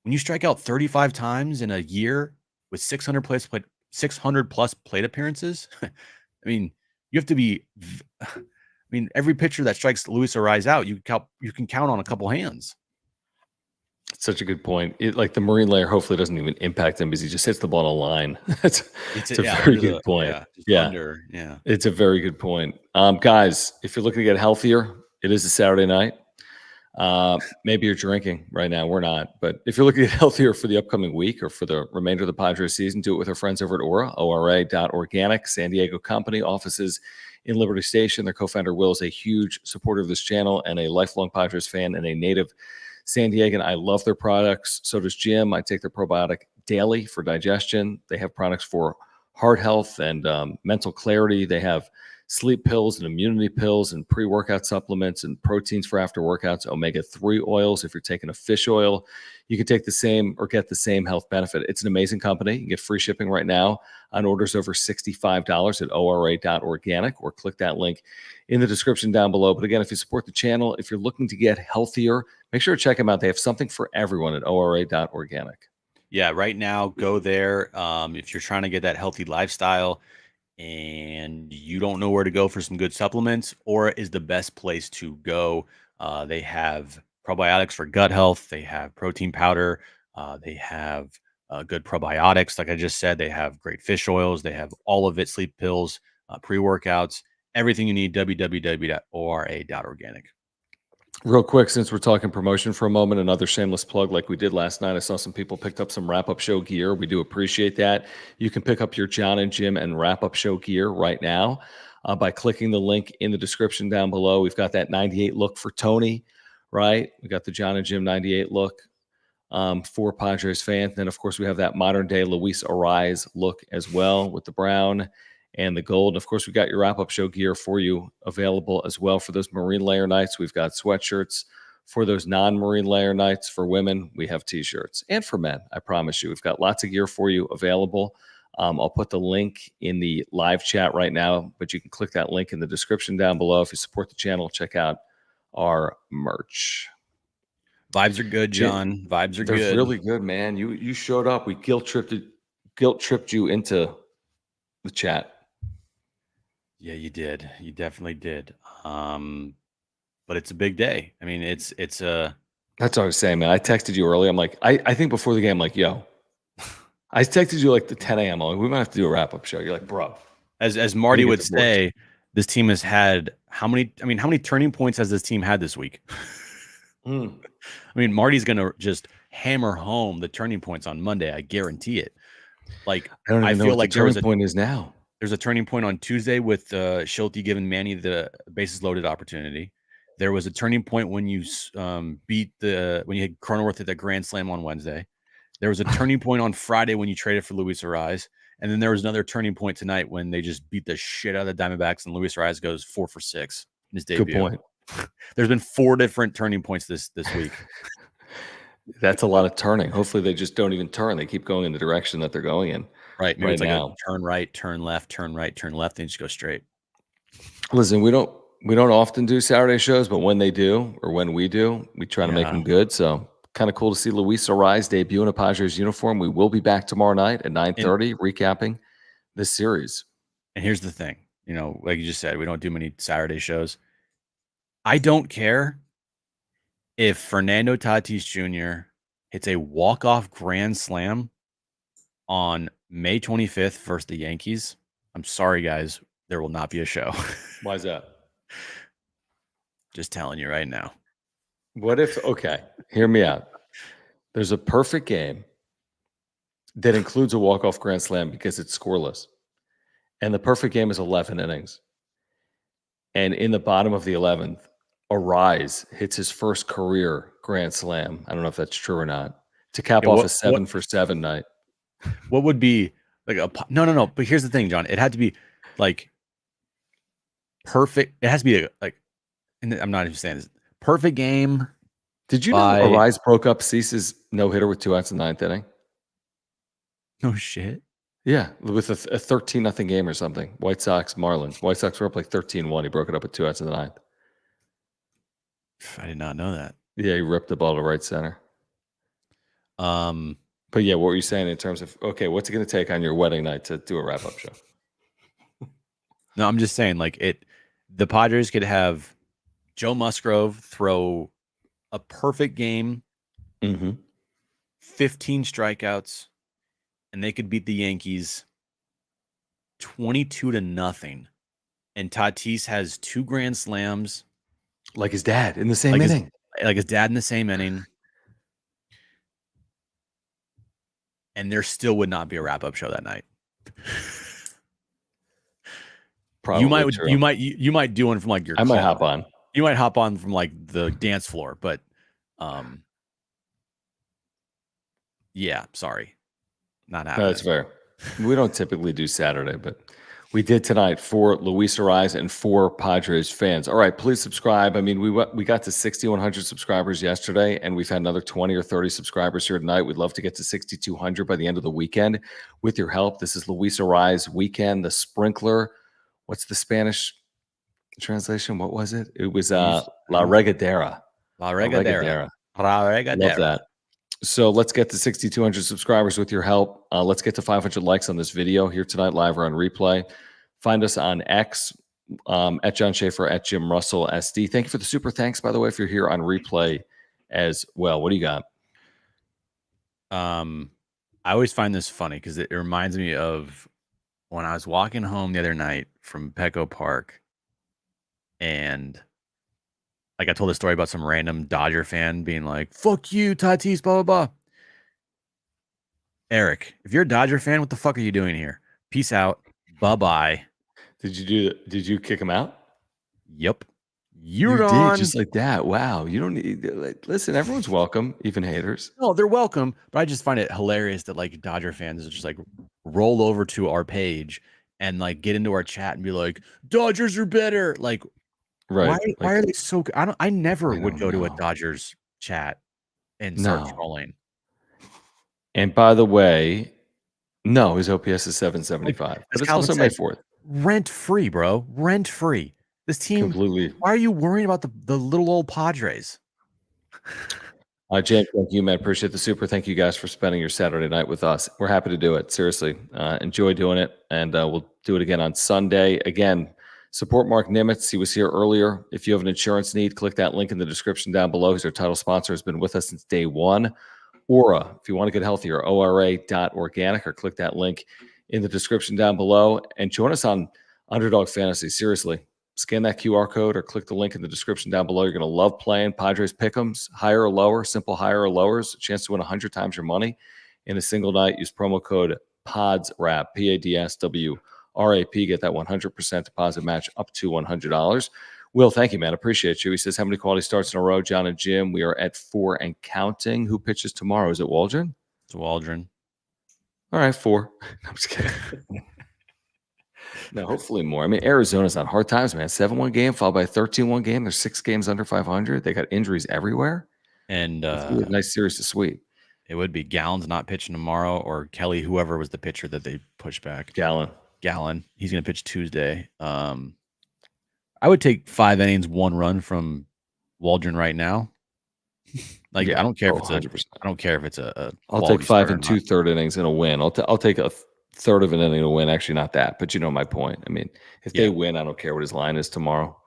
Speaker 2: When you strike out 35 times in a year with 600 plus plate appearances, I mean, you have to be. I mean, every pitcher that strikes Luis Arraez out, you can count on a couple hands.
Speaker 1: Such a good point. Like the Marine Layer hopefully doesn't even impact him because he just hits the ball on a line. it's a very good point. It's a very good point. Guys, if you're looking to get healthier, it is a Saturday night. Maybe you're drinking right now. We're not. But if you're looking to get healthier for the upcoming week or for the remainder of the Padres season, do it with our friends over at ora.organic, San Diego company, offices in Liberty Station. Their co-founder, Will, is a huge supporter of this channel and a lifelong Padres fan and a native San Diegan. I love their products. So does Jim. I take their probiotic daily for digestion. They have products for heart health and mental clarity. They have sleep pills and immunity pills and pre-workout supplements and proteins for after workouts, omega-3 oils. If you're taking a fish oil, you can take the same or get the same health benefit. It's an amazing company. You can get free shipping right now on orders over $65 at ora.organic or click that link in the description down below. But again, if you support the channel, if you're looking to get healthier, make sure to check them out. They have something for everyone at ora.organic.
Speaker 2: Yeah, right now, go there. If you're trying to get that healthy lifestyle, and you don't know where to go for some good supplements, Aura is the best place to go. They have probiotics for gut health. They have protein powder. They have good probiotics. Like I just said, they have great fish oils. They have all of it, sleep pills, pre-workouts, everything you need, www.ora.organic.
Speaker 1: Real quick, since we're talking promotion for a moment, another shameless plug like we did last night. I saw some people picked up some wrap-up show gear. We do appreciate that. You can pick up your John and Jim and wrap-up show gear right now by clicking the link in the description down below. We've got that 98 look for Tony, right? We got the John and Jim 98 look for Padres fans. Then, of course, we have that modern-day Luis Arraez look as well with the brown and the gold. And of course, we got your wrap-up show gear for you available as well for those Marine Layer nights. We've got sweatshirts for those non-Marine Layer nights. For women, we have T-shirts. And for men, I promise you, we've got lots of gear for you available. I'll put the link in the live chat right now, but you can click that link in the description down below. If you support the channel, check out our merch.
Speaker 2: Vibes are good, John. Vibes are good.
Speaker 1: They're really good, man. You showed up. We guilt tripped you into the chat.
Speaker 2: Yeah, you did. You definitely did. But it's a big day. I mean, it's a.
Speaker 1: That's what I was saying, man. I texted you early. I'm like, I think before the game, I'm like, yo, I texted you like the 10 a.m. I'm like, we might have to do a wrap-up show. You're like, bro.
Speaker 2: As Marty would say, this team has had how many turning points has this team had this week? I mean, Marty's gonna just hammer home the turning points on Monday. I guarantee it. Like I feel like
Speaker 1: the turning point is now.
Speaker 2: There's a turning point on Tuesday with Schulte giving Manny the bases loaded opportunity. There was a turning point when you when you had Cronenworth at the grand slam on Wednesday. There was a turning point on Friday when you traded for Luis Arraez. And then there was another turning point tonight when they just beat the shit out of the Diamondbacks and Luis Arraez goes 4 for 6 in his debut.
Speaker 1: Good point.
Speaker 2: There's been 4 different turning points this week.
Speaker 1: That's a lot of turning. Hopefully they just don't even turn. They keep going in the direction that they're going in.
Speaker 2: Right. Maybe
Speaker 1: right
Speaker 2: it's like
Speaker 1: now.
Speaker 2: a turn right, turn left, turn right, turn left, and just go straight.
Speaker 1: Listen, we don't often do Saturday shows, but when they do, or when we do, we try to make them good. So kind of cool to see Luis Arraez debut in a Padres uniform. We will be back tomorrow night at 9:30 recapping this series.
Speaker 2: And here's the thing, like you just said, we don't do many Saturday shows. I don't care if Fernando Tatis Jr. hits a walk-off grand slam on May 25th versus the Yankees. I'm sorry, guys. There will not be a show.
Speaker 1: Why is that?
Speaker 2: Just telling you right now.
Speaker 1: What if, okay, hear me out. There's a perfect game that includes a walk-off grand slam because it's scoreless. And the perfect game is 11 innings. And in the bottom of the 11th, Arraez hits his first career grand slam. I don't know if that's true or not. To cap off a 7 for 7 night.
Speaker 2: What would be like a no? But here's the thing, John. It had to be like perfect. It has to be like, and I'm not even saying this. Perfect game.
Speaker 1: Did you know Arraez broke up Cease's no-hitter with 2 outs in the 9th inning?
Speaker 2: No shit.
Speaker 1: Yeah, with a 13-0 game or something. White Sox, Marlins. White Sox were up like 13-1. He broke it up with 2 outs in the 9th.
Speaker 2: I did not know that.
Speaker 1: Yeah, he ripped the ball to right center. But yeah, what were you saying in terms of, okay, what's it going to take on your wedding night to do a wrap-up show?
Speaker 2: No, I'm just saying, like, the Padres could have Joe Musgrove throw a perfect game, 15 strikeouts, and they could beat the Yankees 22-0. And Tatis has 2 grand slams.
Speaker 1: Like his dad in the same inning.
Speaker 2: Like his dad in the same inning. And there still would not be a wrap-up show that night.
Speaker 1: Probably
Speaker 2: you might do one from like your
Speaker 1: car. Might hop on.
Speaker 2: You might hop on from like the dance floor, but yeah, sorry. Not happening.
Speaker 1: No, that's fair. We don't typically do Saturday, but we did tonight for Luis Arraez and for Padres fans. All right, please subscribe. I mean, we got to 6,100 subscribers yesterday, and we've had another 20 or 30 subscribers here tonight. We'd love to get to 6,200 by the end of the weekend with your help. This is Luis Arraez weekend, the sprinkler. What's the Spanish translation? What was it? It was La Regadera.
Speaker 2: La Regadera. La Regadera.
Speaker 1: Love that. So let's get to 6,200 subscribers with your help. Let's get to 500 likes on this video here tonight, live or on replay. Find us on X, at John Schaefer, at Jim Russell SD. Thank you for the super thanks, by the way, if you're here on replay as well. What do you got?
Speaker 2: I always find this funny because it reminds me of when I was walking home the other night from Petco Park, and like I told a story about some random Dodger fan being like, "Fuck you, Tatis, blah, blah, blah." Eric, if you're a Dodger fan, what the fuck are you doing here? Peace out. Bye-bye.
Speaker 1: Did you kick him out?
Speaker 2: Yep.
Speaker 1: You did, just like that. Wow. You don't need, listen, everyone's welcome, even haters.
Speaker 2: No, they're welcome, but I just find it hilarious that like Dodger fans just like roll over to our page and like get into our chat and be like, "Dodgers are better." Like,
Speaker 1: right.
Speaker 2: Why are they so good? I never would go to a Dodgers chat and start trolling. And
Speaker 1: by the way, no, his OPS is 775. But it's also May 4th.
Speaker 2: Rent free, bro. Rent free. This team
Speaker 1: completely.
Speaker 2: Why are you worrying about the little old Padres?
Speaker 1: James, thank you, man. Appreciate the super. Thank you guys for spending your Saturday night with us. We're happy to do it. Seriously. Enjoy doing it. And we'll do it again on Sunday. Again, support Mark Nimitz. He was here earlier. If you have an insurance need, click that link in the description down below. He's our title sponsor. Has been with us since day one. Aura, if you want to get healthier, ora.organic, or click that link in the description down below. And join us on Underdog Fantasy. Seriously. Scan that QR code or click the link in the description down below. You're going to love playing Padres Pick'ems, higher or lower, simple higher or lowers, a chance to win 100 times your money in a single night. Use promo code PADSWRAP, PADSWRAP. Get that 100% deposit match up to $100. Will, thank you, man. Appreciate you. He says, how many quality starts in a row, John and Jim? We are at 4 and counting. Who pitches tomorrow? Is it Waldron?
Speaker 2: It's Waldron.
Speaker 1: All right, 4. I'm just kidding. No, hopefully more. I mean, Arizona's on hard times, man. 7-1 game followed by a 13-1 game. There's 6 games under 500. They got injuries everywhere.
Speaker 2: And
Speaker 1: It's gonna be a nice series to sweep.
Speaker 2: It would be Gallon's not pitching tomorrow, or Kelly, whoever was the pitcher that they pushed back.
Speaker 1: Gallon.
Speaker 2: He's going to pitch Tuesday. I would take 5 innings, 1 run from Waldron right now. Like,
Speaker 1: Yeah.
Speaker 2: I don't care if
Speaker 1: 100%.
Speaker 2: it's I don't care if it's a.
Speaker 1: I'll take 5 and
Speaker 2: two
Speaker 1: 2/3 innings and a win. I'll take a third of an inning to win. Actually, not that, but you know my point. I mean, if they win, I don't care what his line is tomorrow.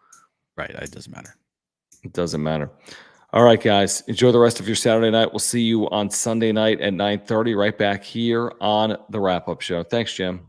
Speaker 2: Right. It doesn't matter.
Speaker 1: It doesn't matter. All right, guys. Enjoy the rest of your Saturday night. We'll see you on Sunday night at 9:30, right back here on the wrap-up show. Thanks, Jim.